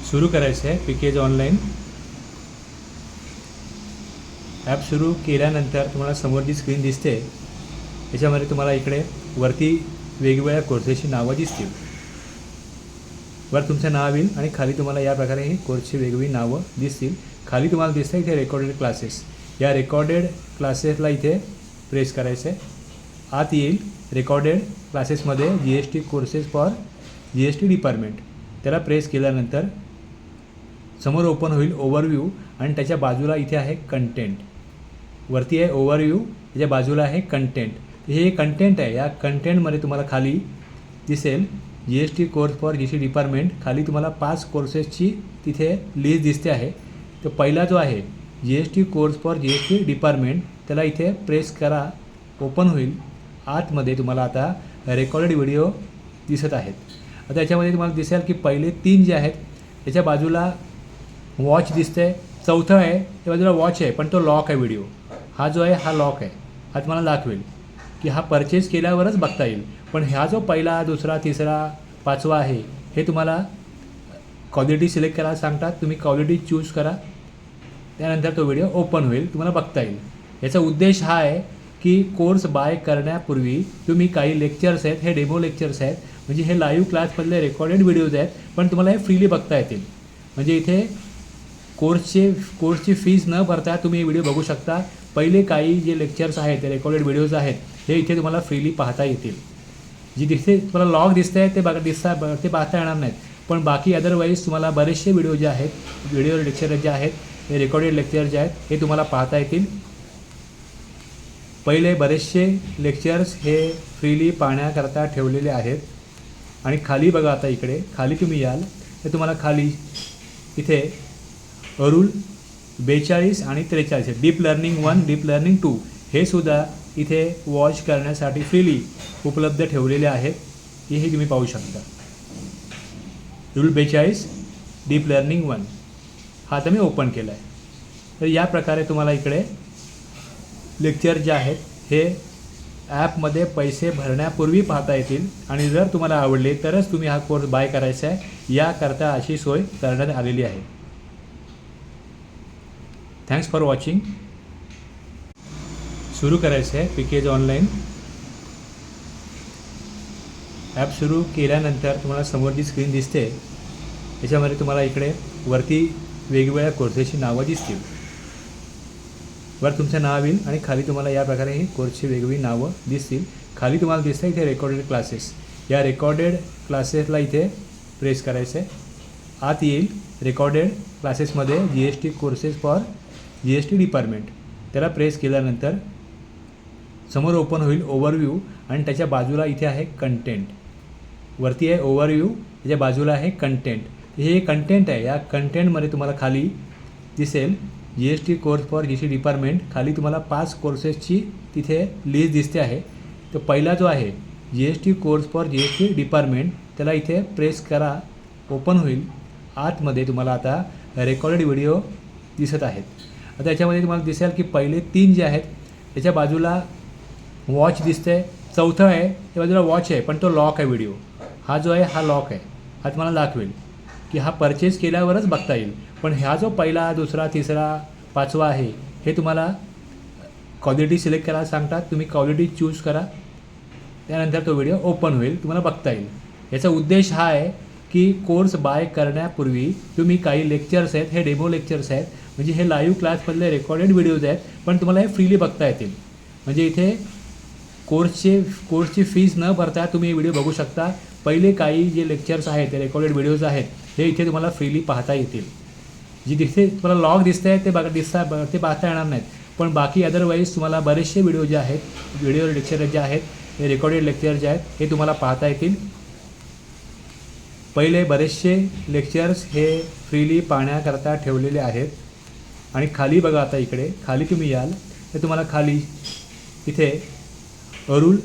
सुरू करायचं आहे पीकेज ऑनलाईन. ॲप सुरू केल्यानंतर तुम्हाला समोर जी स्क्रीन दिसते त्याच्यामध्ये तुम्हाला इकडे वरती वेगवेगळ्या कोर्सेसची नावं दिसतील. वर तुमचं नाव येईल आणि खाली तुम्हाला या प्रकारे ही कोर्सची वेगवेगळी नावं दिसतील. खाली तुम्हाला दिसतं इथे रेकॉर्डेड क्लासेस. या रेकॉर्डेड क्लासेसला इथे प्रेस करायचं आहे. आत येईल रेकॉर्डेड क्लासेसमध्ये GST courses for GST department. त्याला प्रेस केल्यानंतर समोर ओपन होईल ओव्हरव्ह्यू आणि त्याच्या बाजूला इथे आहे कंटेंट. वरती आहे ओव्हरव्ह्यू, त्याच्या बाजूला आहे कंटेंट. हे कंटेंट आहे. या कंटेंटमध्ये तुम्हाला खाली दिसेल GST course for GST department. खाली तुम्हाला 5 कोर्सेसची तिथे लिस्ट दिसते आहे. तर पहिला जो आहे GST course for GST department त्याला इथे प्रेस करा, ओपन होईल. आतमध्ये तुम्हाला आता रेकॉर्डेड व्हिडिओ दिसत आहेत. आता याच्यामध्ये तुम्हाला दिसेल की पहिले 3 जे आहेत त्याच्या बाजूला वॉच दिसते. चौथं आहे त्या बाजूला वॉच आहे पण तो लॉक आहे व्हिडिओ. हा जो आहे हा लॉक आहे. हा तुम्हाला दाखवेल की हा परचेस केल्यावरच बघता येईल. पण ह्या जो पहिला, दुसरा, तिसरा, 5वा आहे हे तुम्हाला क्वालिटी सिलेक्ट करायला सांगतात. तुम्ही क्वालिटी चूज करा, त्यानंतर तो व्हिडिओ ओपन होईल, तुम्हाला बघता येईल. याचा उद्देश हा आहे की कोर्स बाय करण्यापूर्वी तुम्ही काही लेक्चर्स आहेत, हे डेमो लेक्चर्स आहेत, म्हणजे हे लाईव्ह क्लासमधले रेकॉर्डेड व्हिडिओज आहेत, पण तुम्हाला हे फ्रीली बघता येतील. म्हणजे इथे कोर्सची फीज न भरता तुम्ही हे व्हिडिओ बघू शकता. पहिले काही जे लेक्चर्स आहेत, ते रेकॉर्डेड व्हिडिओज आहेत, हे इथे तुम्हाला फ्रीली पाहता येतील. जी दिसते तुम्हाला लॉग दिसते आहे ते पाहता येणार नाहीत, पण बाकी अदरवाईज तुम्हाला बरेचसे व्हिडिओ जे आहेत, व्हिडिओ लेक्चर जे आहेत, हे रेकॉर्डेड लेक्चर जे आहेत, हे तुम्हाला पाहता येतील. पहिले बरेचसे लेक्चर्स हे फ्रीली पाहण्याकरता ठेवलेले आहेत. आणि खाली बघा, आता इकडे खाली तुम्ही याल तर तुम्हाला खाली इथे रूल 42 आणि 43 डीप लर्निंग 1, डीप लर्निंग 2 हे सुद्धा इथे वॉच करण्यासाठी फ्रीली उपलब्ध ठेवलेले आहेत. हेही तुम्ही पाहू शकता. रूल 42 डीप लर्निंग 1 हा आता मी ओपन केला आहे. तर या प्रकारे तुम्हाला इकडे लेक्चर जे आहेत हे ॲपमध्ये पैसे भरण्यापूर्वी पाहता येतील. आणि जर तुम्हाला आवडले तरच तुम्ही हा कोर्स बाय करायचा आहे, याकरता अशी सोय करण्यात आलेली आहे. Thanks for watching. सुरू करायचं आहे पीकेज ऑनलाईन. ॲप सुरू केल्यानंतर तुम्हाला समोर जी स्क्रीन दिसते, याच्यामध्ये तुम्हाला इकडे वरती वेगवेगळ्या कोर्सेसची नावं दिसतील. वर तुमचं नाव येईल आणि खाली तुम्हाला या प्रकारे ही कोर्सची वेगवेगळी नावं दिसतील. खाली तुम्हाला दिसतं इथे रेकॉर्डेड क्लासेस. या रेकॉर्डेड क्लासेसला इथे प्रेस करायचं आहे. आत येईल रेकॉर्डेड क्लासेसमध्ये GST courses for GST department. त्याला प्रेस केल्यानंतर समोर ओपन होईल ओव्हरव्ह्यू आणि त्याच्या बाजूला इथे आहे कंटेंट. वरती आहे ओव्हरव्ह्यू, त्याच्या बाजूला आहे कंटेंट. हे कंटेंट आहे. या कंटेंटमध्ये तुम्हाला खाली दिसेल GST course for GST department. खाली तुम्हाला 5 कोर्सेसची तिथे लिस्ट दिसते आहे. तर पहिला जो आहे GST course for GST department, त्याला इथे प्रेस करा, ओपन होईल. आतमध्ये तुम्हाला आता रेकॉर्डेड व्हिडिओ दिसत आहेत. आता याच्यामध्ये तुम्हाला दिसेल की पहिले 3 जे आहेत त्याच्या बाजूला वॉच दिसते. चौथं आहे त्या बाजूला वॉच आहे, पण तो लॉक आहे व्हिडिओ. हा जो आहे हा लॉक आहे. हा तुम्हाला दाखवेल की हा परचेस केल्यावरच बघता येईल. पण हा जो पहिला, दुसरा, तिसरा, 5वा आहे, हे तुम्हाला क्वालिटी सिलेक्ट करायला सांगतात. तुम्ही क्वालिटी चूज करा, त्यानंतर तो व्हिडिओ ओपन होईल, तुम्हाला बघता येईल. याचा उद्देश हा आहे की कोर्स बाय करण्यापूर्वी तुम्ही काही लेक्चर्स आहेत, हे डेमो लेक्चर्स आहेत, म्हणजे हे लाईव्ह क्लासमधले रेकॉर्डेड व्हिडिओज आहेत, पण तुम्हाला हे फ्रीली बघता येतील. म्हणजे इथे कोर्सची फीज न भरता तुम्ही हे व्हिडिओ बघू शकता. पहिले काही जे लेक्चर्स आहेत, ते रेकॉर्डेड व्हिडिओज आहेत, हे इथे तुम्हाला फ्रीली पाहता येतील. जी दिसते तुम्हाला लॉग दिसते आहे ते पाहता येणार नाहीत, पण बाकी अदरवाईज तुम्हाला बरेचसे व्हिडिओ जे आहेत, व्हिडिओ लेक्चर जे आहेत, हे रेकॉर्डेड लेक्चर जे आहेत, हे तुम्हाला पाहता येतील. पहिले बरेचसे लेक्चर्स हे फ्रीली पाहण्याकरता ठेवलेले आहेत. आणि खाली बघा, आता इकडे खाली तुम्ही याल तर तुम्हाला खाली इथे रूल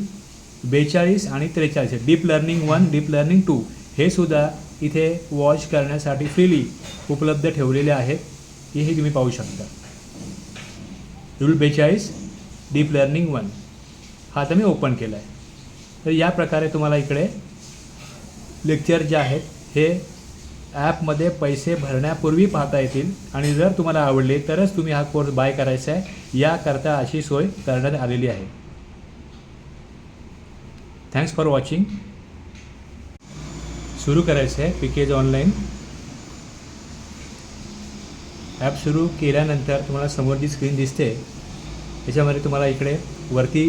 42 आणि 43 डीप लर्निंग 1, डीप लर्निंग 2 हे सुद्धा इथे वॉच करण्यासाठी फ्रीली उपलब्ध ठेवलेले आहेत. हेही तुम्ही पाहू शकता. रूल 42 डीप लर्निंग 1 हा आता मी ओपन केला आहे. तर या प्रकारे तुम्हाला इकडे लेक्चर जे आहेत हे ॲपमध्ये पैसे भरण्यापूर्वी पाहता येतील. आणि जर तुम्हाला आवडले तरच तुम्ही हा कोर्स बाय करायचा आहे, याकरता अशी सोय करण्यात आलेली आहे. Thanks for watching. सुरू करायचं आहे पीकेज ऑनलाईन. ॲप सुरू केल्यानंतर तुम्हाला समोर जी स्क्रीन दिसते, याच्यामध्ये तुम्हाला इकडे वरती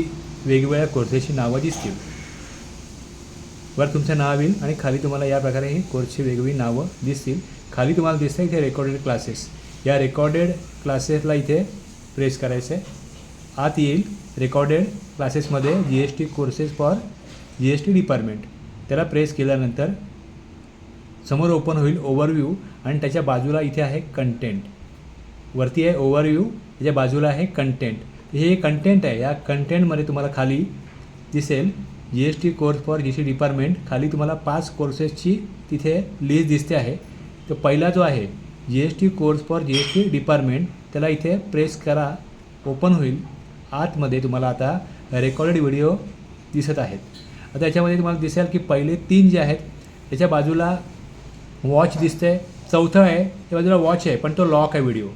वेगवेगळ्या कोर्सेसची नावं दिसतील. वर तुमचं नाव येईल आणि खाली तुम्हाला या प्रकारे ही कोर्सची वेगवेगळी नावं दिसतील. खाली तुम्हाला दिसतं इथे रेकॉर्डेड क्लासेस. या रेकॉर्डेड क्लासेसला इथे प्रेस करायचं आहे. आत येईल रेकॉर्डेड क्लासेसमध्ये GST courses for GST department. त्याला प्रेस केल्यानंतर समोर ओपन होईल ओव्हरव्ह्यू आणि त्याच्या बाजूला इथे आहे कंटेंट. वरती आहे ओव्हरव्ह्यू, त्याच्या बाजूला आहे कंटेंट. हे कंटेंट आहे. या कंटेंटमध्ये तुम्हाला खाली दिसेल GST course for GST department. खाली तुम्हाला 5 कोर्सेसची तिथे लिस्ट दिसते आहे. तर पहिला जो आहे GST course for GST department, त्याला इथे प्रेस करा, ओपन होईल. आतमध्ये तुम्हाला आता रेकॉर्डेड व्हिडिओ दिसत आहेत. आता याच्यामध्ये तुम्हाला दिसेल की पहिले 3 जे आहेत त्याच्या बाजूला वॉच दिसते. चौथं आहे त्या बाजूला वॉच आहे, पण तो लॉक आहे व्हिडिओ.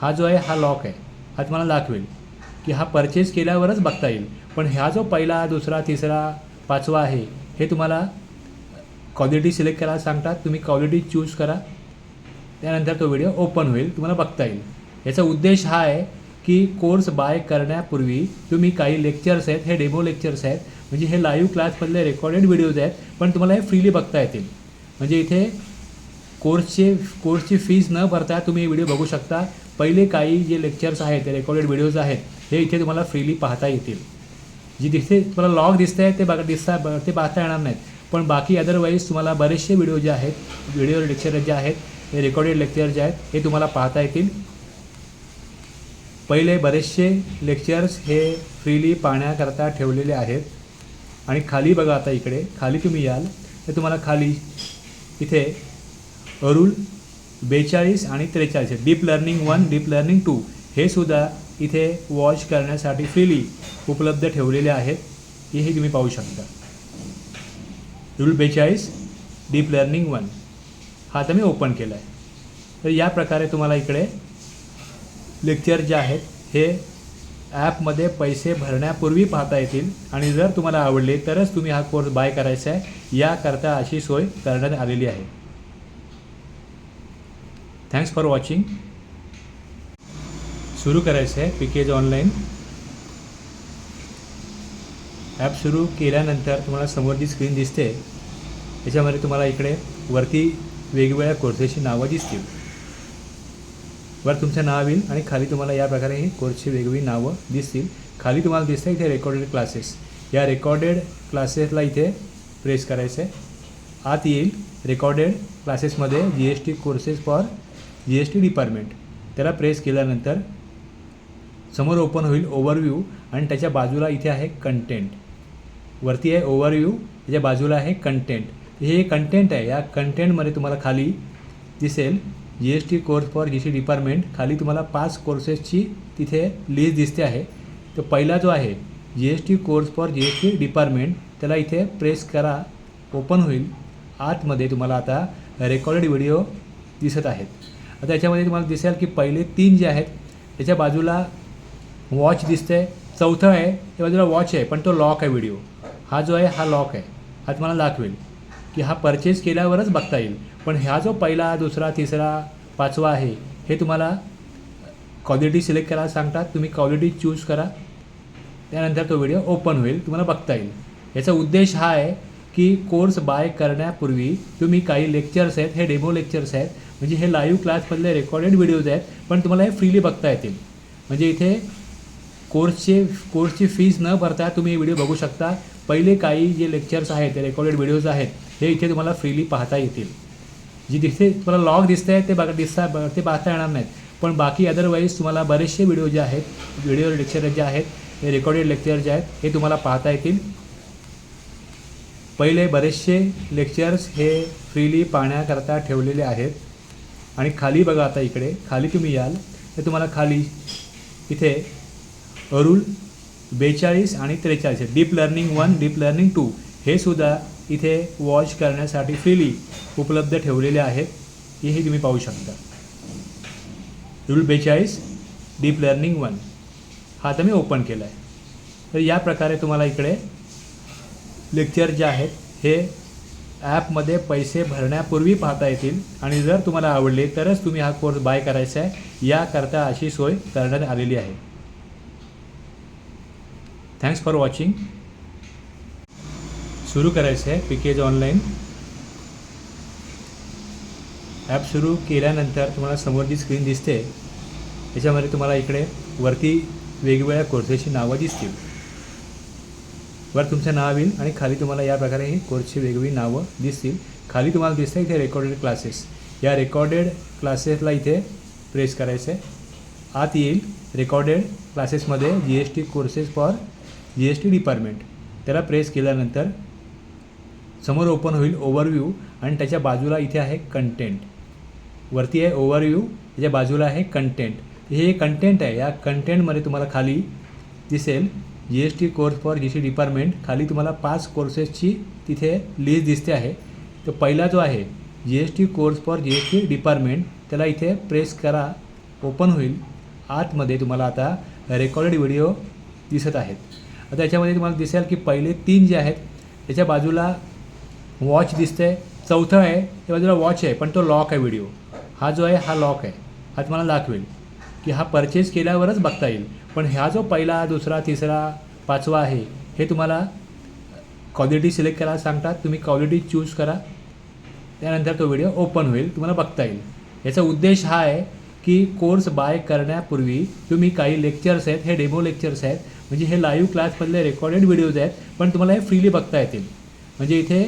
हा जो आहे हा लॉक आहे, हा तुम्हाला दाखवेल की हा परचेस केल्यावरच बघता येईल. पण हा जो पहिला, दुसरा, तिसरा, पाचवा आहे हे तुम्हाला क्वालिटी सिलेक्ट करायला सांगतात. तुम्ही क्वालिटी चूज करा, त्यानंतर तो व्हिडिओ ओपन होईल, तुम्हाला बघता येईल. याचा उद्देश हा आहे की कोर्स बाय करण्यापूर्वी तुम्ही काही लेक्चर्स आहेत, हे डेमो लेक्चर्स आहेत, म्हणजे हे लाईव्ह क्लासमधले रेकॉर्डेड व्हिडिओज आहेत, पण तुम्हाला हे फ्रीली बघता येतील. म्हणजे इथे कोर्सची फीज न भरता तुम्ही व्हिडिओ बघू शकता. पहिले काही जे लेक्चर्स आहेत, ते रेकॉर्डेड व्हिडिओज आहेत, हे इथे तुम्हाला फ्रीली पाहता येतील. जी दिसते तुम्हाला लॉग दिसत आहे ते पाहता येणार नाहीत, पण बाकी अदरवाईज तुम्हाला बरेचसे व्हिडिओ जे आहेत, व्हिडिओ लेक्चर जे आहेत, हे रेकॉर्डेड लेक्चर जे आहेत, हे तुम्हाला पाहता येतील. पहिले बरेचसे लेक्चर्स हे फ्रीली पाहण्याकरता ठेवलेले आहेत. आणि खाली बघा, आता इकडे खाली तुम्ही याल तर तुम्हाला खाली इथे रूल 42 आणि 43 डीप लर्निंग 1, डीप लर्निंग 2 हे सुद्धा इथे वॉच करण्यासाठी फ्रीली उपलब्ध ठेवलेले आहेत. हेही तुम्ही पाहू शकता. रूल 42 डीप लर्निंग 1 हा आता मी ओपन केला आहे. तर या प्रकारे तुम्हाला इकडे लेक्चर जे आहेत हे ॲपमध्ये पैसे भरण्यापूर्वी पाहता येतील. आणि जर तुम्हाला आवडले तरच तुम्ही हा कोर्स बाय करायचा आहे, याकरता अशी सोय करण्यात आलेली आहे. Thanks for watching. सुरू करायचं आहे पीकेज ऑनलाईन. ॲप सुरू केल्यानंतर तुम्हाला समोर जी स्क्रीन दिसते त्याच्यामध्ये तुम्हाला इकडे वरती वेगवेगळ्या कोर्सेसची नावं दिसतील. वर तुमचं नाव येईल आणि खाली तुम्हाला या प्रकारे ही कोर्सची वेगवेगळी नावं दिसतील. खाली तुम्हाला दिसतं इथे रेकॉर्डेड क्लासेस. या रेकॉर्डेड क्लासेसला इथे प्रेस करायचं आहे. आत येईल रेकॉर्डेड क्लासेसमध्ये GST courses for GST department. त्याला प्रेस केल्यानंतर समोर ओपन होईल ओव्हरव्ह्यू आणि त्याच्या बाजूला इथे आहे कंटेंट. वरती आहे ओव्हरव्ह्यू, त्याच्या बाजूला आहे कंटेंट. हे कंटेंट आहे. या कंटेंटमध्ये तुम्हाला खाली दिसेल GST course for GST department. खाली तुम्हाला 5 कोर्सेसची तिथे लिस्ट दिसते आहे. तर पहिला जो आहे GST course for GST department, त्याला इथे प्रेस करा, ओपन होईल. आतमध्ये तुम्हाला आता रेकॉर्डेड व्हिडिओ दिसत आहेत. आता याच्यामध्ये तुम्हाला दिसेल की पहिले 3 जे आहेत त्याच्या बाजूला वॉच दिसते. चौथं आहे त्या बाजूला वॉच आहे, पण तो लॉक आहे व्हिडिओ. हा जो आहे हा लॉक आहे, हा तुम्हाला दाखवेल की हा परचेस केल्यावरच बघता येईल. पण हा जो पहिला, दुसरा, तिसरा, पाचवा आहे हे तुम्हाला क्वालिटी सिलेक्ट करायला सांगतात. तुम्ही क्वालिटी चूज करा, त्यानंतर तो व्हिडिओ ओपन होईल, तुम्हाला बघता येईल. याचा उद्देश हा आहे की कोर्स बाय करण्यापूर्वी तुम्ही काही लेक्चर्स आहेत, हे डेमो लेक्चर्स आहेत, म्हणजे हे लाईव्ह क्लासमधले रेकॉर्डेड व्हिडिओज आहेत, पण तुम्हाला हे फ्रीली बघता येतील. म्हणजे इथे कोर्सची फीज न भरता तुम्ही व्हिडिओ बघू शकता. पहिले काही जे लेक्चर्स आहेत, ते रेकॉर्डेड व्हिडिओज आहेत, हे इथे तुम्हाला फ्रीली पाहता येतील. जी दिसते तुम्हाला लॉग दिसत आहे ते पाहता येणार नाहीत, पण बाकी अदरवाईज तुम्हाला बरेचसे व्हिडिओ जे आहेत, व्हिडिओ लेक्चर जे आहेत, हे रेकॉर्डेड लेक्चर जे आहेत, हे तुम्हाला पाहता येतील. पहिले बरेचसे लेक्चर्स हे फ्रीली पाहण्याकरता ठेवलेले आहेत. आणि खाली बघा, आता इकडे खाली तुम्ही याल तर तुम्हाला खाली इथे रूल 42 आणि 43 डीप लर्निंग 1, डीप लर्निंग 2 हे सुद्धा इथे वॉच करण्यासाठी फ्रीली उपलब्ध ठेवलेले आहेत. हेही तुम्ही पाहू शकता. रूल 42 डीप लर्निंग 1 हा आता मी ओपन केला आहे. तर या प्रकारे तुम्हाला इकडे लेक्चर जे आहेत हे ॲपमध्ये पैसे भरण्यापूर्वी पाहता येतील. आणि जर तुम्हाला आवडले तरच तुम्ही हा कोर्स बाय करायचा आहे, याकरता अशी सोय करण्यात आलेली आहे. Thanks for watching. सुरू करायचं आहे पीकेज ऑनलाईन. ॲप सुरू केल्यानंतर तुम्हाला समोर जी स्क्रीन दिसते त्याच्यामध्ये तुम्हाला इकडे वरती वेगवेगळ्या कोर्सेसची नावं दिसतील. वर तुमचं नाव येईल आणि खाली तुम्हाला या प्रकारे ही कोर्सची वेगवेगळी नावं दिसतील. खाली तुम्हाला दिसतं इथे रेकॉर्डेड क्लासेस. या रेकॉर्डेड क्लासेसला इथे प्रेस करायचं आहे. आत येईल रेकॉर्डेड क्लासेसमध्ये GST courses for GST department. त्याला प्रेस केल्यानंतर समोर ओपन होईल ओव्हरव्ह्यू आणि त्याच्या बाजूला इथे आहे कंटेंट. वरती आहे ओव्हरव्ह्यू, त्याच्या बाजूला आहे कंटेंट. हे कंटेंट आहे. या कंटेंटमध्ये तुम्हाला खाली दिसेल GST course for GST department. खाली तुम्हाला 5 कोर्सेसची तिथे लिस्ट दिसते आहे. तर पहिला जो आहे GST course for GST department, त्याला इथे प्रेस करा, ओपन होईल. आतमध्ये तुम्हाला आता रेकॉर्डेड व्हिडिओ दिसत आहेत. आता याच्यामध्ये तुम्हाला दिसेल की पहिले 3 जे आहेत त्याच्या बाजूला वॉच दिसते. चौथं आहे त्या बाजूला वॉच आहे पण तो लॉक आहे व्हिडिओ. हा जो आहे हा लॉक आहे. हा तुम्हाला दाखवेल की हा परचेस केल्यावरच बघता येईल. पण हा जो पहिला, दुसरा, तिसरा, पाचवा आहे हे तुम्हाला क्वालिटी सिलेक्ट करायला सांगतात. तुम्ही क्वालिटी चूज करा. त्यानंतर तो व्हिडिओ ओपन होईल, तुम्हाला बघता येईल. याचा उद्देश हा आहे की कोर्स बाय करण्यापूर्वी तुम्ही काही लेक्चर्स आहेत, हे डेमो लेक्चर्स आहेत, म्हणजे हे लाईव्ह क्लासमधले रेकॉर्डेड व्हिडिओज आहेत, पण तुम्हाला हे फ्रीली बघता येतील. म्हणजे इथे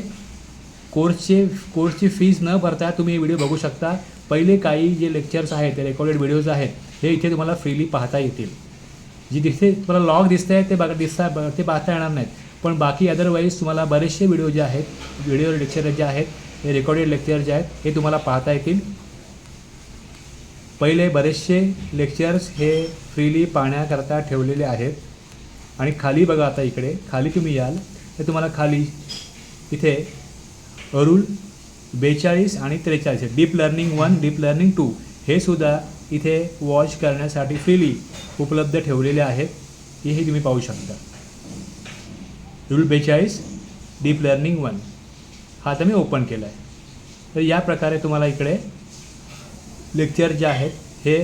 कोर्सची फीस न भरता तुम्ही हे व्हिडिओ बघू शकता. पहिले काही जे लेक्चर्स आहेत, ते रेकॉर्डेड व्हिडिओज आहेत, हे इथे तुम्हाला फ्रीली पाहता येतील. जी दिसते तुम्हाला लॉग दिसत आहे ते पाहता येणार नाहीत. पण बाकी अदरवाईज तुम्हाला बरेचसे व्हिडिओ जे आहेत, व्हिडिओ लेक्चर जे आहेत, हे रेकॉर्डेड लेक्चर जे आहेत हे तुम्हाला पाहता येतील. पहिले बरेचसे लेक्चर्स हे फ्रीली पाहण्याकरता ठेवलेले आहेत. आणि खाली बघा, आता इकडे खाली तुम्ही याल तर तुम्हाला खाली इथे रूल 42 आणि 43 डीप लर्निंग 1, डीप लर्निंग 2 हे सुद्धा इथे वॉच करण्यासाठी फ्रीली उपलब्ध ठेवलेले आहेत. हेही तुम्ही पाहू शकता. रूल 42 डीप लर्निंग 1 हा आता मी ओपन केला आहे. तर या प्रकारे तुम्हाला इकडे लेक्चर जे आहेत हे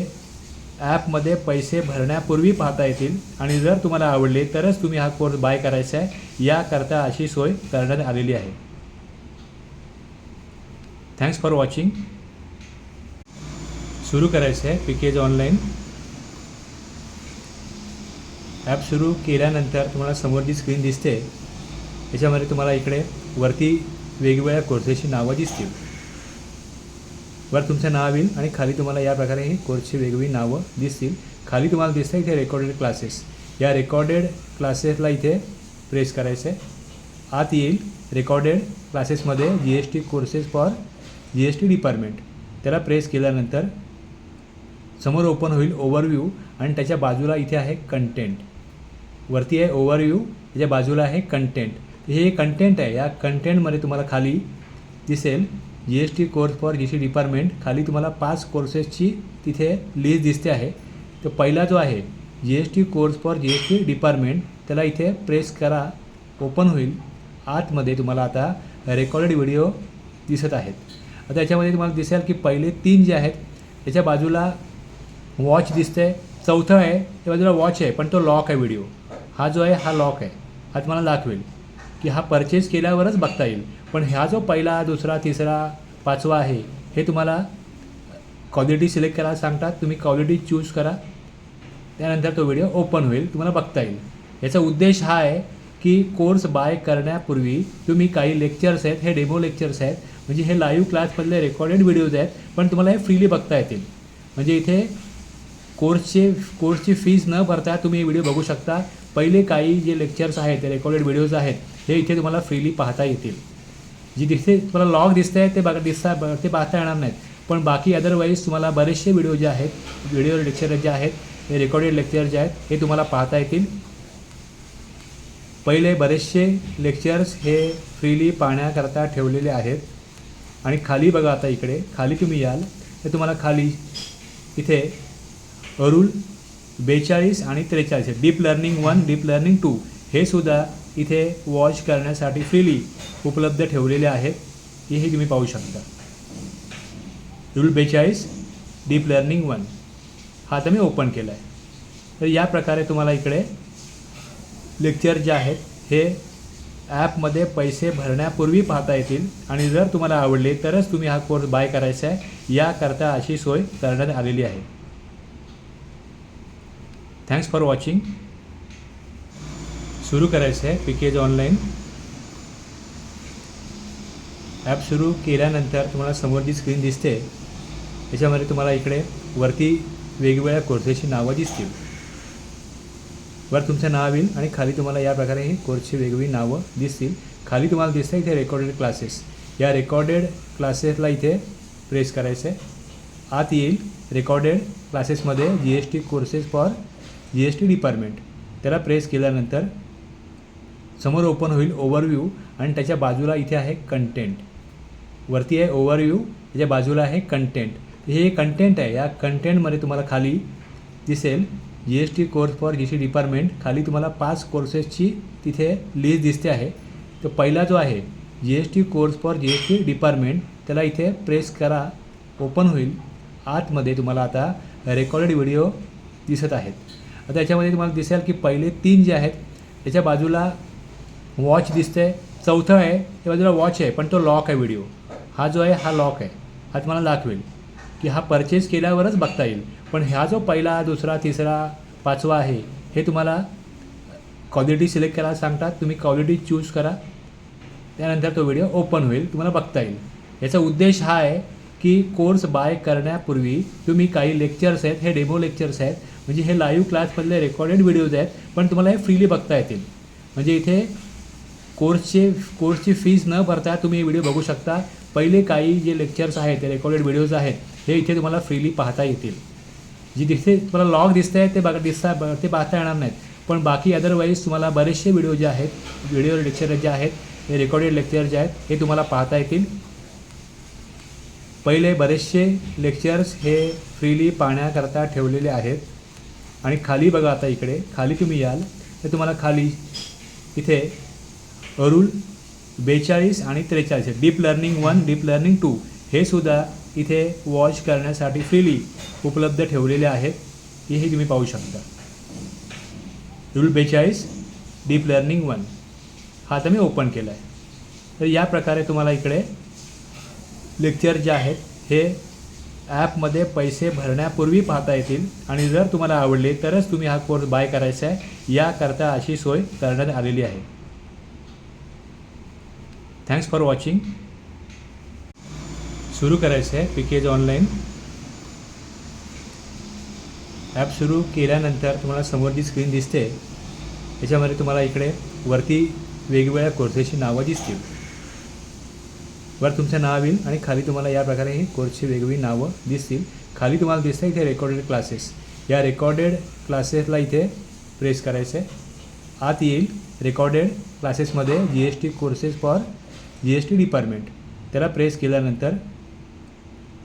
ॲपमध्ये पैसे भरण्यापूर्वी पाहता येतील. आणि जर तुम्हाला आवडले तरच तुम्ही हा कोर्स बाय करायचा आहे. याकरता अशी सोय करण्यात आलेली आहे. Thanks for watching. सुरू करायचं आहे पीकेज ऑनलाईन. ॲप सुरू केल्यानंतर तुम्हाला समोर जी स्क्रीन दिसते याच्यामध्ये तुम्हाला इकडे वरती वेगवेगळ्या कोर्सेसची नावं दिसतील. वर तुमचं नाव येईल आणि खाली तुम्हाला या प्रकारे ही कोर्सची वेगवेगळी नावं दिसतील. खाली तुम्हाला दिसतं इथे रेकॉर्डेड क्लासेस. या रेकॉर्डेड क्लासेसला इथे प्रेस करायचं आहे. आत येईल रेकॉर्डेड क्लासेसमध्ये GST courses for GST department. त्याला प्रेस केल्यानंतर समोर ओपन होईल ओव्हरव्ह्यू आणि त्याच्या बाजूला इथे आहे कंटेंट. वरती आहे ओव्हरव्ह्यू, त्याच्या बाजूला आहे कंटेंट. हे कंटेंट आहे. या कंटेंटमध्ये तुम्हाला खाली दिसेल GST course for GST department. खाली तुम्हाला 5 कोर्सेसची तिथे लिस्ट दिसते आहे. तर पहिला जो आहे GST course for GST department त्याला इथे प्रेस करा. ओपन होईल. आतमध्ये तुम्हाला आता रेकॉर्डेड व्हिडिओ दिसत आहेत. आता याच्यामध्ये तुम्हाला दिसेल की पहिले 3 जे आहेत त्याच्या बाजूला वॉच दिसते. चौथं आहे त्या बाजूला वॉच आहे पण तो लॉक आहे व्हिडिओ. हा जो आहे हा लॉक आहे. हा तुम्हाला दाखवेल की हा परचेस केल्यावरच बघता येईल. पण हा जो पहिला, दुसरा, तिसरा, पाचवा आहे हे तुम्हाला क्वालिटी सिलेक्ट करायला सांगतात. तुम्ही क्वालिटी चूज करा. त्यानंतर तो व्हिडिओ ओपन होईल, तुम्हाला बघता येईल. याचा उद्देश हा आहे की कोर्स बाय करण्यापूर्वी तुम्ही काही लेक्चर्स आहेत, हे डेमो लेक्चर्स आहेत, म्हणजे हे लाईव्ह क्लासमधले रेकॉर्डेड व्हिडिओज आहेत, पण तुम्हाला हे फ्रीली बघता येतील. म्हणजे इथे कोर्सची फीस न भरता तुम्ही हे व्हिडिओ बघू शकता. पहिले काही जे लेक्चर्स आहेत, ते रेकॉर्डेड व्हिडिओज आहेत, हे इथे तुम्हाला फ्रीली पाहता येतील. जी दिसते तुम्हाला लॉग दिसत आहे ते पाहता येणार नाहीत. पण बाकी अदरवाईज तुम्हाला बरेचसे व्हिडिओ जे आहेत, व्हिडिओ लेक्चर जे आहेत, हे रेकॉर्डेड लेक्चर जे आहेत हे तुम्हाला पाहता येतील. पहिले बरेचसे लेक्चर्स हे फ्रीली पाहण्याकरता ठेवलेले आहेत. आणि खाली बघा, आता इकडे खाली तुम्ही याल तर तुम्हाला खाली इथे रूल 42 आणि 43 डीप लर्निंग 1, डीप लर्निंग 2 हे सुद्धा इथे वॉच करण्यासाठी फ्रीली उपलब्ध ठेवलेले आहेत. हेही तुम्ही पाहू शकता. रूल 42 डीप लर्निंग 1 हा आता मी ओपन केला आहे. तर या प्रकारे तुम्हाला इकडे लेक्चर जे आहेत हे ॲपमध्ये पैसे भरण्यापूर्वी पाहता येतील. आणि जर तुम्हाला आवडले तरच तुम्ही हा कोर्स बाय करायचा आहे. याकरता अशी सोय करण्यात आलेली आहे. Thanks for watching. सुरू करायचं आहे पीकेज ऑनलाईन. ॲप सुरू केल्यानंतर तुम्हाला समोर जी स्क्रीन दिसते याच्यामध्ये तुम्हाला इकडे वरती वेगवेगळ्या कोर्सेसची नावं दिसतील. वर तुमचं नाव येईल आणि खाली तुम्हाला या प्रकारे ही कोर्सची वेगवेगळी नावं दिसतील. खाली तुम्हाला दिसतं इथे रेकॉर्डेड क्लासेस. या रेकॉर्डेड क्लासेसला इथे प्रेस करायचं आहे. आत येईल रेकॉर्डेड क्लासेसमध्ये GST courses for GST department. त्याला प्रेस केल्यानंतर समोर ओपन होईल ओव्हरव्ह्यू आणि त्याच्या बाजूला इथे आहे कंटेंट. वरती आहे ओव्हरव्ह्यू, त्याच्या बाजूला आहे कंटेंट. हे कंटेंट आहे. या कंटेंटमध्ये तुम्हाला खाली दिसेल GST course for GST department. खाली तुम्हाला 5 कोर्सेसची तिथे लिस्ट दिसते आहे. तर पहिला जो आहे GST course for GST department, त्याला इथे प्रेस करा, ओपन होईल. आतमध्ये तुम्हाला आता रेकॉर्डेड व्हिडिओ दिसत आहेत. आता याच्यामध्ये तुम्हाला दिसेल की पहिले 3 जे आहेत त्याच्या बाजूला वॉच दिसते. चौथं आहे त्या बाजूला वॉच आहे पण तो लॉक आहे व्हिडिओ. हा जो आहे हा लॉक आहे. हा तुम्हाला दाखवेल की हा परचेस केल्यावरच बघता येईल. पण हा जो पहिला, दुसरा, तिसरा, पाचवा आहे हे तुम्हाला क्वालिटी सिलेक्ट करायला सांगतात. तुम्ही क्वालिटी चूज करा, त्यानंतर तो व्हिडिओ ओपन होईल, तुम्हाला बघता येईल. याचा उद्देश हा आहे की कोर्स बाय करण्यापूर्वी तुम्ही काही लेक्चर्स आहेत, हे डेमो लेक्चर्स आहेत, म्हणजे हे लाईव्ह क्लासमधले रेकॉर्डेड व्हिडिओज आहेत, पण तुम्हाला हे फ्रीली बघता येतील. म्हणजे इथे कोर्सची फीज न भरता तुम्ही व्हिडिओ बघू शकता. पहिले काही जे लेक्चर्स आहेत, ते रेकॉर्डेड व्हिडिओज आहेत, हे इथे तुम्हाला फ्रीली पाहता येतील. जी दिसते तुम्हाला लॉग दिसत आहे ते पाहता येणार नाहीत. पण बाकी अदरवाईज तुम्हाला बरेचसे व्हिडिओ जे आहेत, व्हिडिओ लेक्चर जे आहेत, हे रेकॉर्डेड लेक्चर जे आहेत हे तुम्हाला पाहता येतील. पहिले बरेचसे लेक्चर्स हे फ्रीली पाहण्याकरता ठेवलेले आहेत. आणि खाली बघा, आता इकडे खाली तुम्ही याल तर तुम्हाला खाली इथे रूल 42 आणि 43 डीप लर्निंग 1, डीप लर्निंग 2 हे सुद्धा इथे वॉच करण्यासाठी फ्रीली उपलब्ध ठेवलेले आहेत. हेही तुम्ही पाहू शकता. रूल 42 डीप लर्निंग 1 हा आता मी ओपन केला आहे. तर या प्रकारे तुम्हाला इकडे लेक्चर जे आहेत हे ॲपमध्ये पैसे भरण्यापूर्वी पाहता येतील. आणि जर तुम्हाला आवडले तरच तुम्ही हा कोर्स बाय करायचा आहे, याकरता अशी सोय करण्यात आलेली आहे. Thanks for watching. सुरू करायचं आहे पीकेज ऑनलाईन. ॲप सुरू केल्यानंतर तुम्हाला समोर जी स्क्रीन दिसते याच्यामध्ये तुम्हाला इकडे वरती वेगवेगळ्या कोर्सेसची नावं दिसतील. वर तुमचं नाव येईल आणि खाली तुम्हाला या प्रकारे ही कोर्सची वेगवेगळी नावं दिसतील. खाली तुम्हाला दिसतं इथे रेकॉर्डेड क्लासेस. या रेकॉर्डेड क्लासेसला इथे प्रेस करायचं आहे. आत येईल रेकॉर्डेड क्लासेसमध्ये GST courses for GST department. त्याला प्रेस केल्यानंतर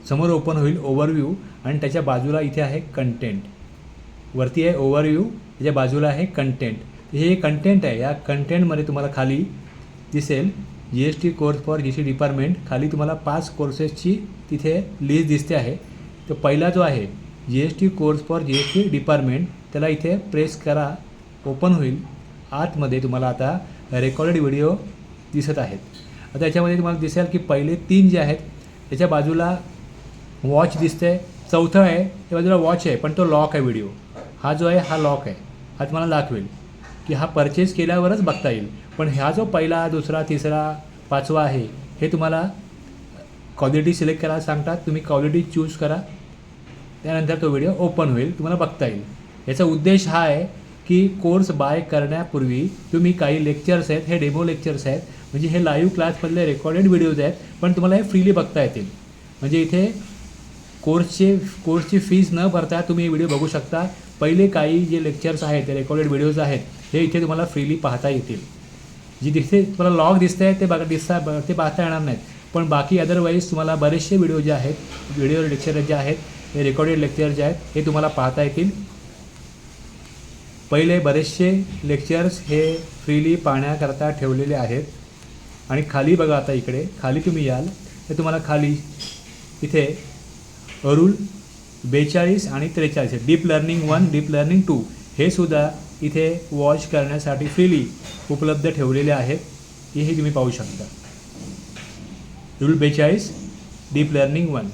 समोर ओपन होईल ओव्हरव्ह्यू आणि त्याच्या बाजूला इथे आहे कंटेंट. वरती आहे ओव्हरव्ह्यू, त्याच्या बाजूला आहे कंटेंट. हे कंटेंट आहे. या कंटेंटमध्ये तुम्हाला खाली दिसेल GST course for GST department. खाली तुम्हाला 5 कोर्सेसची तिथे लिस्ट दिसते आहे. तर पहिला जो आहे GST course for GST department, त्याला इथे प्रेस करा, ओपन होईल. आतमध्ये तुम्हाला आता रेकॉर्डेड व्हिडिओ दिसत आहेत. आता याच्यामध्ये तुम्हाला दिसेल की पहिले 3 जे आहेत त्याच्या बाजूला वॉच दिसते. चौथं आहे त्या बाजूला वॉच आहे पण तो लॉक आहे व्हिडिओ. हा जो आहे हा लॉक आहे. हा तुम्हाला दाखवेल की हा परचेस केल्यावरच बघता येईल. पण हा जो पहिला, दुसरा, तिसरा, पाचवा आहे हे तुम्हाला क्वालिटी सिलेक्ट करायला सांगतात. तुम्ही क्वालिटी चूज करा, त्यानंतर तो व्हिडिओ ओपन होईल, तुम्हाला बघता येईल. याचा उद्देश हा आहे की कोर्स बाय करण्यापूर्वी तुम्ही काही लेक्चर्स आहेत, हे डेमो लेक्चर्स आहेत, म्हणजे हे लाईव्ह क्लासमधले रेकॉर्डेड व्हिडिओज आहेत, पण तुम्हाला हे फ्रीली बघता येतील. म्हणजे इथे कोर्सची फीज न भरता तुम्ही व्हिडिओ बघू शकता. पहिले काही जे लेक्चर्स आहेत, ते रेकॉर्डेड व्हिडिओज आहेत, हे इथे तुम्हाला फ्रीली पाहता येतील. जी दिसते तुम्हाला लॉग दिसत आहे ते पाहता येणार नाहीत. पण बाकी अदरवाईज तुम्हाला बरेचसे व्हिडिओ जे आहेत, व्हिडिओ लेक्चर जे आहेत, हे रेकॉर्डेड लेक्चर जे आहेत हे तुम्हाला पाहता येतील. पहिले बरेचसे लेक्चर्स हे फ्रीली पाहण्याकरता ठेवलेले आहेत. आणि खाली बघा, आता इकडे खाली तुम्ही याल तर तुम्हाला खाली इथे रूल 42 आणि 43 डीप लर्निंग 1, डीप लर्निंग 2 हे सुद्धा इथे वॉच करण्यासाठी फ्रीली उपलब्ध ठेवलेले आहेत. हेही तुम्ही पाहू शकता. रूल 42 डीप लर्निंग 1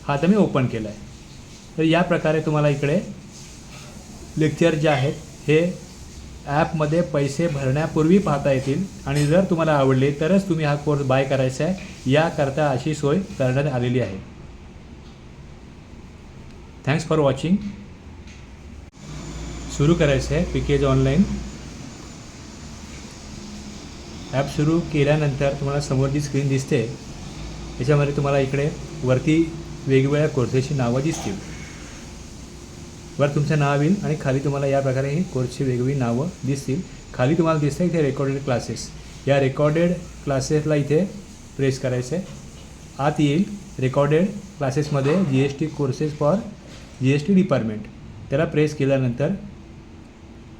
हा आता मी ओपन केला आहे. तर या प्रकारे तुम्हाला इकडे लेक्चर जे आहेत हे ॲपमध्ये पैसे भरण्यापूर्वी पाहता येतील. आणि जर तुम्हाला आवडले तरच तुम्ही हा कोर्स बाय करायचा आहे, याकरता अशी सोय करण्यात आलेली आहे. Thanks for watching. सुरू करायचं आहे पीकेज ऑनलाईन. ॲप सुरू केल्यानंतर तुम्हाला समोर जी स्क्रीन दिसते याच्यामध्ये तुम्हाला इकडे वरती वेगवेगळ्या कोर्सेसची नावं दिसतील. वर तुमचं नाव येईल आणि खाली तुम्हाला या प्रकारे ही कोर्सची वेगवेगळी नावं दिसतील. खाली तुम्हाला दिसतं इथे रेकॉर्डेड क्लासेस. या रेकॉर्डेड क्लासेसला इथे प्रेस करायचं आहे. आत येईल रेकॉर्डेड क्लासेसमध्ये GST courses for GST department. त्याला प्रेस केल्यानंतर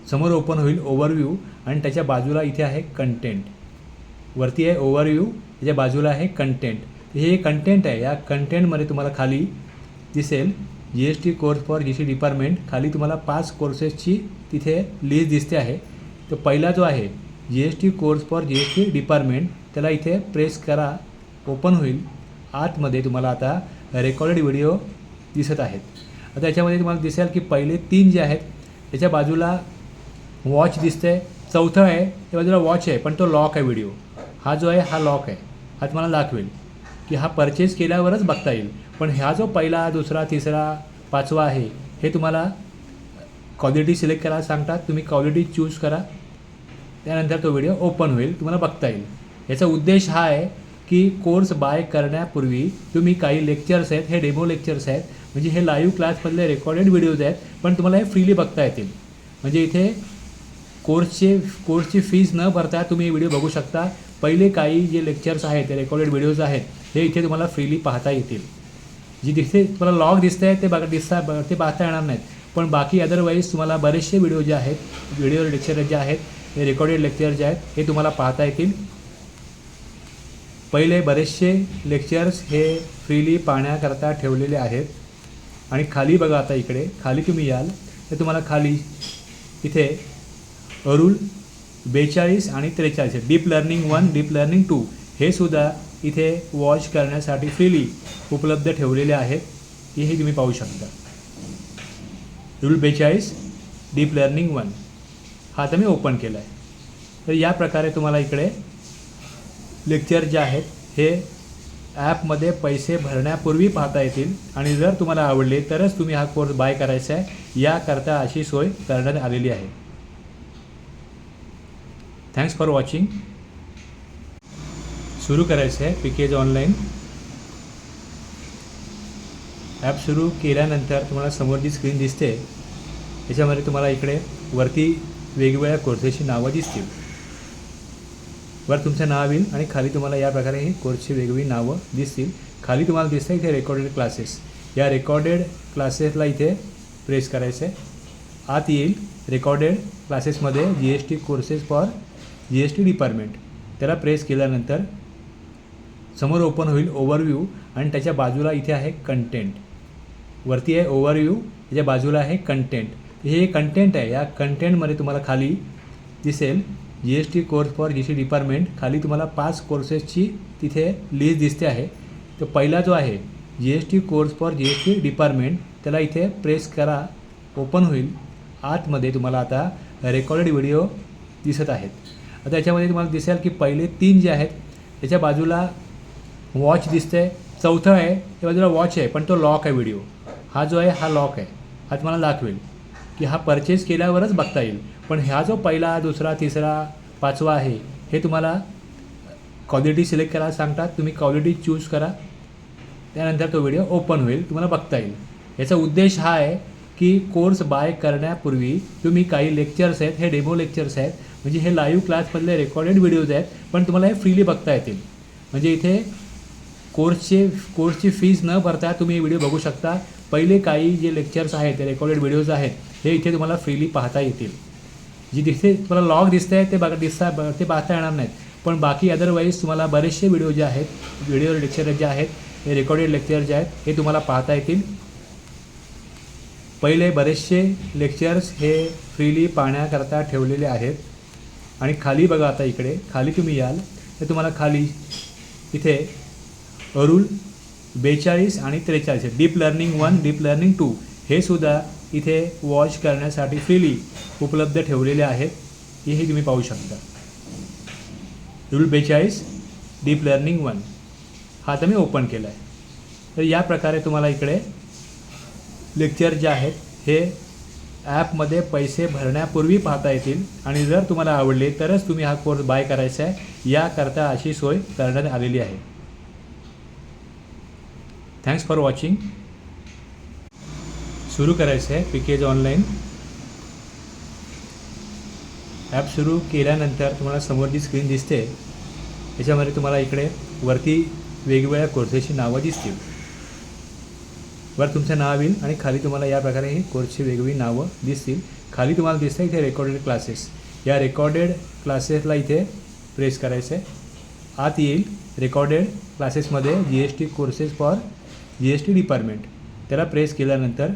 समोर ओपन होईल ओव्हरव्ह्यू आणि त्याच्या बाजूला इथे आहे कंटेंट. वरती आहे ओव्हरव्ह्यू, त्याच्या बाजूला आहे कंटेंट. हे कंटेंट आहे. या कंटेंटमध्ये तुम्हाला खाली दिसेल GST course for GST department. खाली तुम्हाला 5 कोर्सेसची तिथे लिस्ट दिसते आहे. तर पहिला जो आहे GST course for GST department, त्याला इथे प्रेस करा, ओपन होईल. आतमध्ये तुम्हाला आता रेकॉर्डेड व्हिडिओ दिसत आहेत. आता याच्यामध्ये तुम्हाला दिसेल की पहिले 3 जे आहेत त्याच्या बाजूला वॉच दिसते. चौथं आहे त्या बाजूला वॉच आहे पण तो लॉक आहे व्हिडिओ. हा जो आहे हा लॉक आहे. हा तुम्हाला दाखवेल की हा परचेस केल्यावरच बघता येईल. पण ह्या जो पहिला, दुसरा, तिसरा, 5वा आहे हे तुम्हाला क्वालिटी सिलेक्ट करायला सांगतात. तुम्ही क्वालिटी चूज करा, त्यानंतर तो व्हिडिओ ओपन होईल, तुम्हाला बघता येईल. याचा उद्देश हा आहे की कोर्स बाय करण्यापूर्वी तुम्ही काही लेक्चर्स आहेत, हे डेमो लेक्चर्स आहेत, म्हणजे हे लाईव्ह क्लासमधले रेकॉर्डेड व्हिडिओज आहेत, पण तुम्हाला हे फ्रीली बघता येतील. म्हणजे इथे कोर्सची फीज न भरता तुम्ही व्हिडिओ बघू शकता. पहिले काही जे लेक्चर्स आहेत, ते रेकॉर्डेड व्हिडिओज आहेत, हे इथे तुम्हाला फ्रीली पाहता येतील. जी दिसते तुम्हाला लॉग दिसत आहे ते पाहता येणार नाहीत, पण बाकी अदरवाईज तुम्हाला बरेचसे व्हिडिओ जे आहेत, व्हिडिओ लेक्चर जे आहेत, हे रेकॉर्डेड लेक्चर जे आहेत हे तुम्हाला पाहता येतील. पहिले बरेचसे लेक्चर्स हे फ्रीली पाहण्याकरता ठेवलेले आहेत. आणि खाली बघा, आता इकडे खाली तुम्ही याल तर तुम्हाला खाली इथे रूल 42 आणि 43 डीप लर्निंग 1, डीप लर्निंग 2 हे सुद्धा इथे वॉच करण्यासाठी फ्रीली उपलब्ध ठेवलेले आहेत. हेही तुम्ही पाहू शकता. रूल 42 डीप लर्निंग 1 हा आता मी ओपन केला आहे. तर या प्रकारे तुम्हाला इकडे लेक्चर जे आहेत हे ॲपमध्ये पैसे भरण्यापूर्वी पाहता येतील. आणि जर तुम्हाला आवडले तरच तुम्ही हा कोर्स बाय करायचा आहे, याकरता अशी सोय करण्यात आलेली आहे. Thanks for watching. सुरू करायचं आहे पीकेज ऑनलाईन. ॲप सुरू केल्यानंतर तुम्हाला समोर जी स्क्रीन दिसते याच्यामध्ये तुम्हाला इकडे वरती वेगवेगळ्या कोर्सेसची नावं दिसतील. वर तुमचं नाव येईल आणि खाली तुम्हाला या प्रकारे ही कोर्सची वेगवेगळी नावं दिसतील. खाली तुम्हाला दिसतं इथे रेकॉर्डेड क्लासेस. या रेकॉर्डेड क्लासेसला इथे प्रेस करायचं आहे. आत येईल रेकॉर्डेड क्लासेसमध्ये GST courses for GST department. त्याला प्रेस केल्यानंतर समोर ओपन होईल ओव्हरव्ह्यू आणि त्याच्या बाजूला इथे आहे कंटेंट. वरती आहे ओव्हरव्ह्यू, त्याच्या बाजूला आहे कंटेंट. हे कंटेंट आहे. या कंटेंटमध्ये तुम्हाला खाली दिसेल GST course for GST department. खाली तुम्हाला 5 कोर्सेसची तिथे लिस्ट दिसते आहे. तर पहिला जो आहे GST course for GST department, त्याला इथे प्रेस करा, ओपन होईल. आतमध्ये तुम्हाला आता रेकॉर्डेड व्हिडिओ दिसत आहेत. आता याच्यामध्ये तुम्हाला दिसेल की पहिले 3 जे आहेत त्याच्या बाजूला वॉच दिसते. चौथं आहे त्या बाजूला वॉच आहे पण तो लॉक आहे व्हिडिओ. हा जो आहे हा लॉक आहे. हा तुम्हाला दाखवेल की हा परचेस केल्यावरच बघता येईल. पण ह्या जो पहिला, दुसरा, तिसरा, 5वा आहे हे तुम्हाला क्वालिटी सिलेक्ट करायला सांगतात. तुम्ही क्वालिटी चूज करा, त्यानंतर तो व्हिडिओ ओपन होईल, तुम्हाला बघता येईल. याचा उद्देश हा आहे की कोर्स बाय करण्यापूर्वी तुम्ही काही लेक्चर्स आहेत, हे डेमो लेक्चर्स आहेत, म्हणजे हे लाईव्ह क्लासमधले रेकॉर्डेड व्हिडिओज आहेत, पण तुम्हाला हे फ्रीली बघता येतील. म्हणजे इथे कोर्सची फीज न भरता तुम्ही व्हिडिओ बघू शकता. पहिले काही जे लेक्चर्स आहेत, ते रेकॉर्डेड व्हिडिओज आहेत, हे इथे तुम्हाला फ्रीली पाहता येतील. जी दिसते तुम्हाला लॉग दिसत आहे ते पाहता येणार नाहीत, पण बाकी अदरवाईज तुम्हाला बरेचसे व्हिडिओ जे आहेत, व्हिडिओ लेक्चर जे आहेत, हे रेकॉर्डेड लेक्चर जे आहेत हे तुम्हाला पाहता येतील. पहिले बरेचसे लेक्चर्स हे फ्रीली पाहण्याकरता ठेवलेले आहेत. आणि खाली बघा, आता इकडे खाली तुम्ही याल तर तुम्हाला खाली इथे रूल 42 आणि 43 डीप लर्निंग 1, डीप लर्निंग 2 हे सुद्धा इथे वॉच करण्यासाठी फ्रीली उपलब्ध ठेवलेले आहेत. हेही तुम्ही पाहू शकता. रूल 42 डीप लर्निंग 1 हा आता मी ओपन केला आहे. तर या प्रकारे तुम्हाला इकडे लेक्चर जे आहेत हे ॲपमध्ये पैसे भरण्यापूर्वी पाहता येतील. आणि जर तुम्हाला आवडले तरच तुम्ही हा कोर्स बाय करायचा आहे, याकरता अशी सोय करण्यात आलेली आहे. Thanks for watching. सुरू करायचं आहे पीकेज ऑनलाईन. ॲप सुरू केल्यानंतर तुम्हाला समोर जी स्क्रीन दिसते याच्यामध्ये तुम्हाला इकडे वरती वेगवेगळ्या कोर्सेसची नावं दिसतील. वर तुमचं नाव येईल आणि खाली तुम्हाला या प्रकारे ही कोर्सची वेगवेगळी नावं दिसतील. खाली तुम्हाला दिसतं इथे रेकॉर्डेड क्लासेस. या रेकॉर्डेड क्लासेसला इथे प्रेस करायचं आहे. आत येईल रेकॉर्डेड क्लासेसमध्ये GST courses for GST department. त्याला प्रेस केल्यानंतर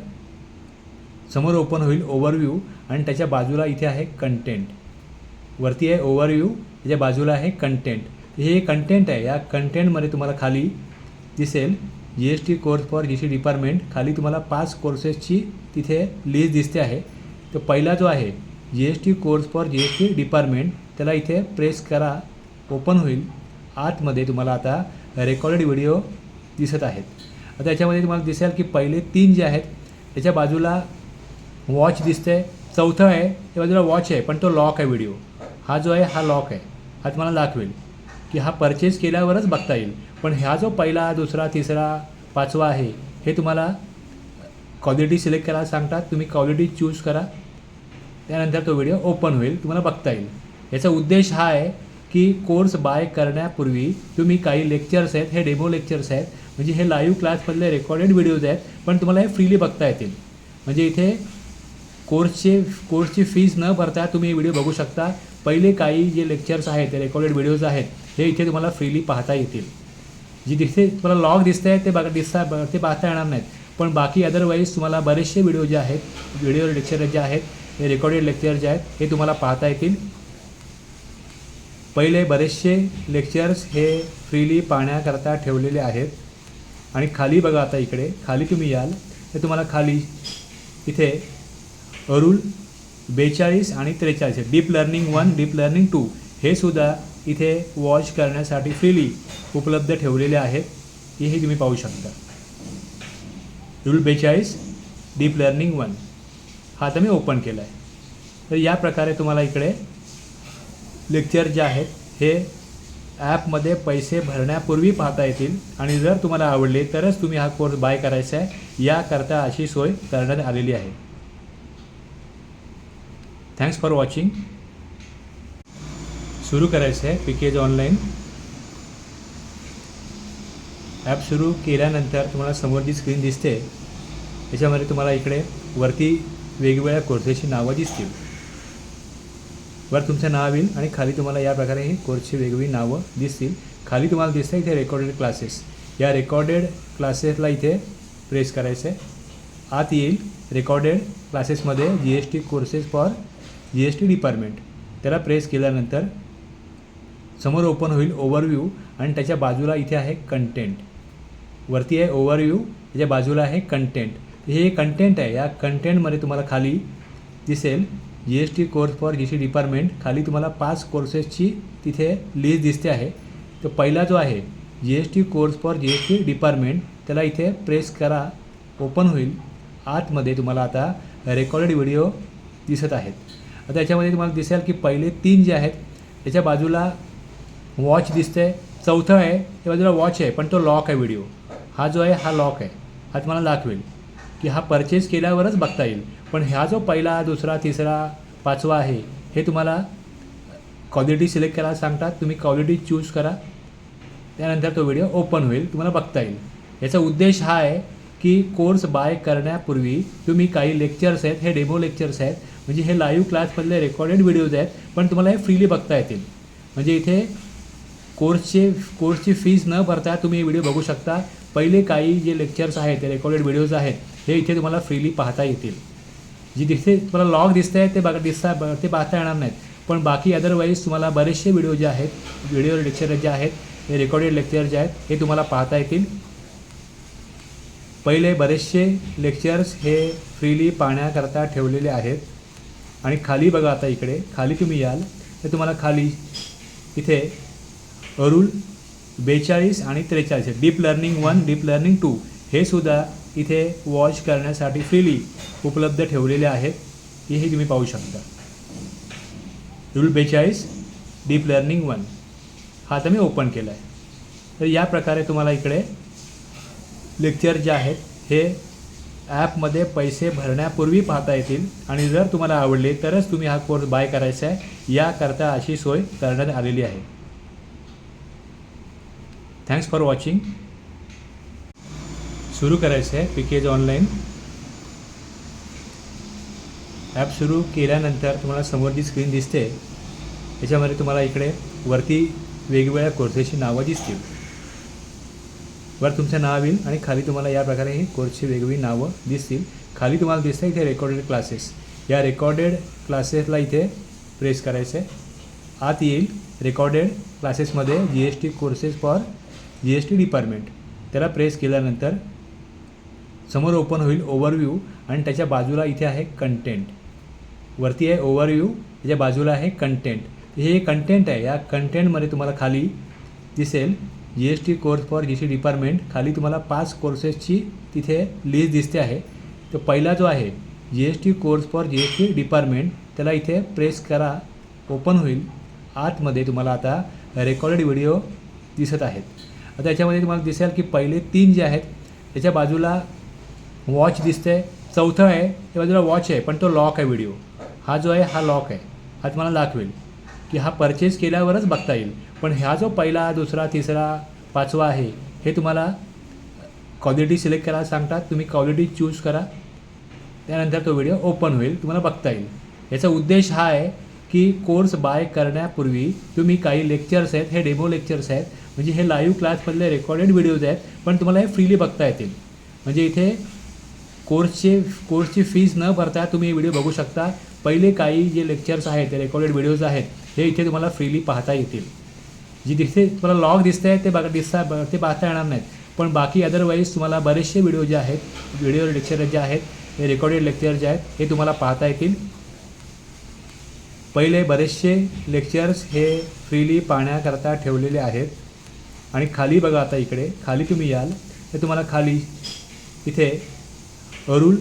समोर ओपन होईल ओव्हरव्ह्यू आणि त्याच्या बाजूला इथे आहे कंटेंट. वरती आहे ओव्हरव्ह्यू, त्याच्या बाजूला आहे कंटेंट. हे कंटेंट आहे. या कंटेंटमध्ये तुम्हाला खाली दिसेल GST course for GST department. खाली तुम्हाला 5 कोर्सेसची तिथे लिस्ट दिसते आहे. तर पहिला जो आहे GST course for GST department त्याला इथे प्रेस करा, ओपन होईल. आतमध्ये तुम्हाला आता रेकॉर्डेड व्हिडिओ दिसत आहेत. आता याच्यामध्ये तुम्हाला दिसेल की पहिले 3 जे आहेत त्याच्या बाजूला वॉच दिसते. चौथं आहे त्या बाजूला वॉच आहे पण तो लॉक आहे व्हिडिओ. हा जो आहे हा लॉक आहे. हा तुम्हाला दाखवेल की हा परचेस केल्यावरच बघता येईल. पण ह्या जो पहिला, दुसरा, तिसरा, 5वा आहे हे तुम्हाला क्वालिटी सिलेक्ट करायला सांगतात. तुम्ही क्वालिटी चूज करा, त्यानंतर तो व्हिडिओ ओपन होईल, तुम्हाला बघता येईल. याचा उद्देश हा आहे की कोर्स बाय करण्यापूर्वी तुम्ही काही लेक्चर्स आहेत, हे डेमो लेक्चर्स आहेत, म्हणजे हे लाईव्ह क्लासमधले रेकॉर्डेड व्हिडिओज आहेत, पण तुम्हाला हे फ्रीली बघता येतील. म्हणजे इथे कोर्सची फीज न भरता तुम्ही व्हिडिओ बघू शकता. पहिले काही जे लेक्चर्स आहेत, ते रेकॉर्डेड व्हिडिओज आहेत, हे इथे तुम्हाला फ्रीली पाहता येतील. जी तिथे तुम्हाला लॉग दिसतं आहे ते पाहता येणार नाहीत. पण बाकी अदरवाईज तुम्हाला बरेचसे व्हिडिओ जे आहेत, व्हिडिओ लेक्चर जे आहेत, हे रेकॉर्डेड लेक्चर जे आहेत हे तुम्हाला पाहता येतील. पहिले बरेचसे लेक्चर्स हे फ्रीली पाहण्याकरता ठेवलेले आहेत. आणि खाली बघा, आता इकडे खाली तुम्ही याल तर तुम्हाला खाली इथे रूल 42 आणि 43 डीप लर्निंग 1, डीप लर्निंग 2 हे सुद्धा इथे वॉच करण्यासाठी फ्रीली उपलब्ध ठेवलेले आहेत. हेही तुम्ही पाहू शकता. रूल 42 डीप लर्निंग 1 हा आता मी ओपन केला आहे. तर या प्रकारे तुम्हाला इकडे लेक्चर जे आहेत हे ॲपमध्ये पैसे भरण्यापूर्वी पाहता येतील. आणि जर तुम्हाला आवडले तरच तुम्ही हा कोर्स बाय करायचा आहे. याकरता अशी सोय करण्यात आलेली आहे. Thanks for watching. सुरू करायचं आहे पीकेज ऑनलाईन. ॲप सुरू केल्यानंतर तुम्हाला समोर जी स्क्रीन दिसते त्याच्यामध्ये तुम्हाला इकडे वरती वेगवेगळ्या कोर्सेसची नावं दिसतील. वर तुमचं नाव येईल आणि खाली तुम्हाला या प्रकारे ही कोर्सची वेगवेगळी नावं दिसतील. खाली तुम्हाला दिसतं इथे रेकॉर्डेड क्लासेस. या रेकॉर्डेड क्लासेसला इथे प्रेस करायचं आहे. आत येईल रेकॉर्डेड क्लासेसमध्ये GST courses for GST department. त्याला प्रेस केल्यानंतर समोर ओपन होईल ओव्हरव्ह्यू आणि त्याच्या बाजूला इथे आहे कंटेंट. वरती आहे ओव्हरव्ह्यू, त्याच्या बाजूला आहे कंटेंट. हे कंटेंट आहे. या कंटेंटमध्ये तुम्हाला खाली दिसेल GST course for GST department. खाली तुम्हाला 5 कोर्सेसची तिथे लिस्ट दिसते आहे. तर पहिला जो आहे GST course for GST department त्याला इथे प्रेस करा, ओपन होईल. आतमध्ये तुम्हाला आता रेकॉर्डेड व्हिडिओ दिसत आहेत. आता याच्यामध्ये तुम्हाला दिसेल की पहिले 3 जे आहेत त्याच्या बाजूला वॉच दिसते. चौथं आहे त्या बाजूला वॉच आहे पण तो लॉक आहे व्हिडिओ. हा जो आहे हा लॉक आहे. हा तुम्हाला दाखवेल की हा परचेस केल्यावरच बघता येईल. पण ह्या जो पहिला, दुसरा, तिसरा, 5वा आहे हे तुम्हाला क्वालिटी सिलेक्ट करायला सांगतात. तुम्ही क्वालिटी चूज करा, त्यानंतर तो व्हिडिओ ओपन होईल, तुम्हाला बघता येईल. याचा उद्देश हा आहे की कोर्स बाय करण्यापूर्वी तुम्ही काही लेक्चर्स आहेत, हे डेमो लेक्चर्स आहेत, म्हणजे हे लाईव्ह क्लासमधले रेकॉर्डेड व्हिडिओज आहेत, पण तुम्हाला हे फ्रीली बघता येतील. म्हणजे इथे कोर्सची फीज न भरता तुम्ही व्हिडिओ बघू शकता. पहिले काही जे लेक्चर्स आहेत, ते रेकॉर्डेड व्हिडिओज आहेत, हे इथे तुम्हाला फ्रीली पाहता येतील. जी तिथे तुम्हाला लॉग दिसतं आहे ते पाहता येणार नाहीत. पण बाकी अदरवाईज तुम्हाला बरेचसे व्हिडिओ जे आहेत, व्हिडिओ लेक्चर जे आहेत, हे रेकॉर्डेड लेक्चर जे आहेत हे तुम्हाला पाहता येतील. पहिले बरेचसे लेक्चर्स हे फ्रीली पाहण्याकरता ठेवलेले आहेत. आणि खाली बघा, आता इकडे खाली तुम्ही याल तर तुम्हाला खाली इथे रूल 42 आणि 43 डीप लर्निंग 1, डीप लर्निंग 2 हे सुद्धा इथे वॉच करण्यासाठी फ्रीली उपलब्ध ठेवलेले आहेत. हेही तुम्ही पाहू शकता. रूल 42 डीप लर्निंग 1 हा आता मी ओपन केला आहे. तर या प्रकारे तुम्हाला इकडे लेक्चर जे आहेत हे ॲपमध्ये पैसे भरण्यापूर्वी पाहता येतील. आणि जर तुम्हाला आवडले तरच तुम्ही हा कोर्स बाय करायचा आहे. याकरता अशी सोय करण्यात आलेली आहे. Thanks for watching. सुरू करायचं आहे पीकेज ऑनलाईन. ॲप सुरू केल्यानंतर तुम्हाला समोर जी स्क्रीन दिसते याच्यामध्ये तुम्हाला इकडे वरती वेगवेगळ्या कोर्सेसची नावं दिसतील. वर तुमचं नाव येईल आणि खाली तुम्हाला या प्रकारे ही कोर्सची वेगवेगळी नावं दिसतील. खाली तुम्हाला दिसतं इथे रेकॉर्डेड क्लासेस. या रेकॉर्डेड क्लासेसला इथे प्रेस करायचं आहे. आत येईल रेकॉर्डेड क्लासेसमध्ये GST courses for GST department. त्याला प्रेस केल्यानंतर समोर ओपन होईल ओव्हरव्ह्यू आणि त्याच्या बाजूला इथे आहे कंटेंट. वरती आहे ओव्हरव्ह्यू, त्याच्या बाजूला आहे कंटेंट. हे कंटेंट आहे. या कंटेंटमध्ये तुम्हाला खाली दिसेल GST course for GST department. खाली तुम्हाला 5 कोर्सेसची तिथे लिस्ट दिसते आहे. तर पहिला जो आहे GST course for GST department त्याला इथे प्रेस करा, ओपन होईल. आतमध्ये तुम्हाला आता रेकॉर्डेड व्हिडिओ दिसत आहेत. आता याच्यामध्ये तुम्हाला दिसेल की पहिले 3 जे आहेत त्याच्या बाजूला वॉच दिसते. चौथं आहे त्या बाजूला वॉच आहे पण तो लॉक आहे व्हिडिओ. हा जो आहे हा लॉक आहे. हा तुम्हाला दाखवेल की हा परचेस केल्यावरच बघता येईल. पण ह्या जो पहिला, दुसरा, तिसरा, 5वा आहे हे तुम्हाला क्वालिटी सिलेक्ट करायला सांगतात. तुम्ही क्वालिटी चूज करा, त्यानंतर तो व्हिडिओ ओपन होईल, तुम्हाला बघता येईल. याचा उद्देश हा आहे की कोर्स बाय करण्यापूर्वी तुम्ही काही लेक्चर्स आहेत, हे डेमो लेक्चर्स आहेत, म्हणजे हे लाईव्ह क्लासमधले रेकॉर्डेड व्हिडिओज आहेत, पण तुम्हाला हे फ्रीली बघता येतील. म्हणजे इथे कोर्सची फीज न भरता तुम्ही व्हिडिओ बघू शकता. पहिले काही जे लेक्चर्स आहेत, ते रेकॉर्डेड व्हिडिओज आहेत, हे इथे तुम्हाला फ्रीली पाहता येतील. जी दिसते तुम्हाला लॉग दिसते ते ते पाहता येणार नाहीत. पण बाकी अदरवाईज तुम्हाला बरेचसे व्हिडिओ जे आहेत, व्हिडिओ लेक्चर जे आहेत, हे रेकॉर्डेड लेक्चर जे आहेत हे तुम्हाला पाहता येतील. पहिले बरेचसे लेक्चर्स हे फ्रीली पाहण्याकरता ठेवलेले आहेत. आणि खाली बघा, आता इकडे खाली तुम्ही याल तर तुम्हाला खाली इथे रूल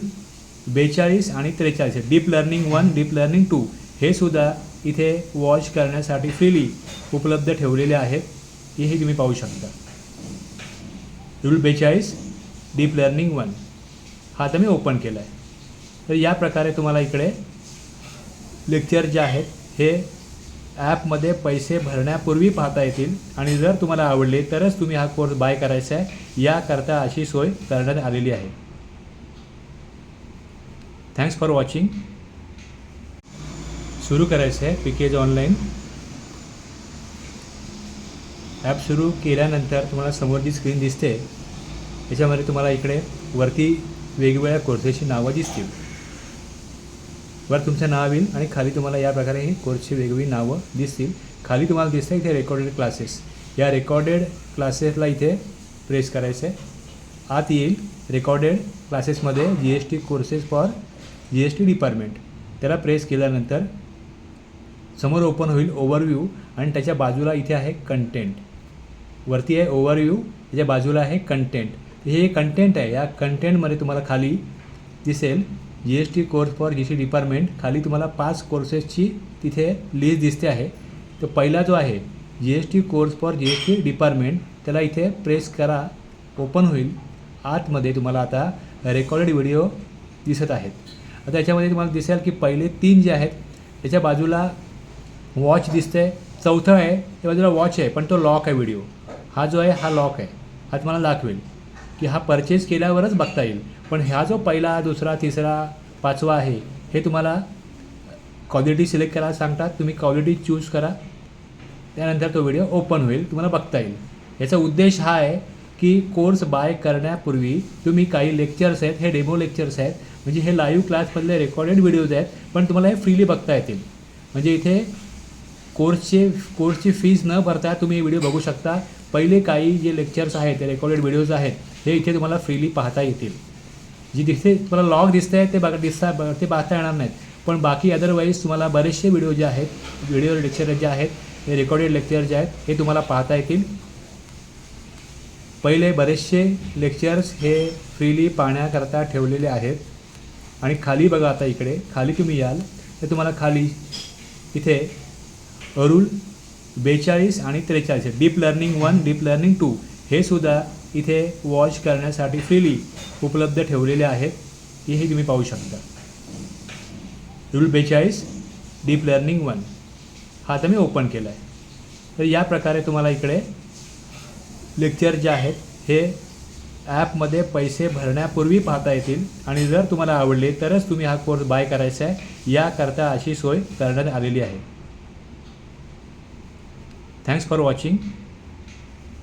42 आणि 43 डीप लर्निंग 1, डीप लर्निंग 2 हे सुद्धा इथे वॉच करण्यासाठी फ्रीली उपलब्ध ठेवलेले आहेत. हेही तुम्ही पाहू शकता. रूल 42 डीप लर्निंग 1 हा आता मी ओपन केला आहे. तर या प्रकारे तुम्हाला इकडे लेक्चर जे आहेत हे ॲपमध्ये पैसे भरण्यापूर्वी पाहता येतील. आणि जर तुम्हाला आवडले तरच तुम्ही हा कोर्स बाय करायचा आहे. याकरता अशी सोय करण्यात आलेली आहे. Thanks for watching. सुरू करायचं आहे पीकेज ऑनलाईन. ॲप सुरू केल्यानंतर तुम्हाला समोर जी स्क्रीन दिसते याच्यामध्ये तुम्हाला इकडे वरती वेगवेगळ्या कोर्सेसची नावं दिसतील. वर तुमचं नाव येईल आणि खाली तुम्हाला या प्रकारे ही कोर्सची वेगवेगळी नावं दिसतील. खाली तुम्हाला दिसतं इथे रेकॉर्डेड क्लासेस. या रेकॉर्डेड क्लासेसला इथे प्रेस करायचं आहे. आत येईल रेकॉर्डेड क्लासेसमध्ये GST courses for GST department. त्याला प्रेस केल्यानंतर समोर ओपन होईल ओव्हरव्ह्यू आणि त्याच्या बाजूला इथे आहे कंटेंट. वरती आहे ओव्हरव्ह्यू, त्याच्या बाजूला आहे कंटेंट. हे कंटेंट आहे. या कंटेंटमध्ये तुम्हाला खाली दिसेल GST course for GST department. खाली तुम्हाला 5 कोर्सेसची तिथे लिस्ट दिसते आहे. तर पहिला जो आहे GST course for GST department त्याला इथे प्रेस करा, ओपन होईल. आतमध्ये तुम्हाला आता रेकॉर्डेड व्हिडिओ दिसत आहेत. आता याच्यामध्ये तुम्हाला दिसेल की पहिले 3 जे आहेत त्याच्या बाजूला वॉच दिसते. चौथं आहे त्या बाजूला वॉच आहे पण तो लॉक आहे व्हिडिओ. हा जो आहे हा लॉक आहे. हा तुम्हाला दाखवेल की हा परचेस केल्यावरच बघता येईल. पण ह्या जो पहिला, दुसरा, तिसरा, 5वा आहे हे तुम्हाला क्वालिटी सिलेक्ट करायला सांगतात. तुम्ही क्वालिटी चूज करा, त्यानंतर तो व्हिडिओ ओपन होईल, तुम्हाला बघता येईल. याचा उद्देश हा आहे की कोर्स बाय करण्यापूर्वी तुम्ही काही लेक्चर्स आहेत, हे डेमो लेक्चर्स आहेत, म्हणजे हे लाईव्ह क्लासमधले रेकॉर्डेड व्हिडिओज आहेत, पण तुम्हाला हे फ्रीली बघता येतील. म्हणजे इथे कोर्सची फीज न भरता तुम्ही व्हिडिओ बघू शकता. पहिले काही जे लेक्चर्स आहेत, ते रेकॉर्डेड व्हिडिओज आहेत, हे इथे तुम्हाला फ्रीली पाहता येतील. जी दिसते तुम्हाला लॉग दिसते ते ते पाहता येणार नाहीत. पण बाकी अदरवाईज तुम्हाला बरेचसे व्हिडिओ जे आहेत, व्हिडिओ लेक्चर जे आहेत, हे रेकॉर्डेड लेक्चर जे आहेत हे तुम्हाला पाहता येतील. पहिले बरेचसे लेक्चर्स हे फ्रीली पाहण्याकरता ठेवलेले आहेत. आणि खाली बघा, आता इकडे खाली तुम्ही याल तर तुम्हाला खाली इथे रूल 42 आणि 43 डीप लर्निंग 1, डीप लर्निंग 2 हे सुद्धा इथे वॉच करण्यासाठी फ्रीली उपलब्ध ठेवलेले आहेत. हेही तुम्ही पाहू शकता. रूल 42 डीप लर्निंग 1 हा आता मी ओपन केला आहे. तर या प्रकारे तुम्हाला इकडे लेक्चर जे आहेत हे ॲपमध्ये पैसे भरण्यापूर्वी पाहता येतील आणि जर तुम्हाला आवडले तरच तुम्ही हा कोर्स बाय करायचा आहे, याकरता अशी सोय करण्यात आलेली आहे. Thanks for watching.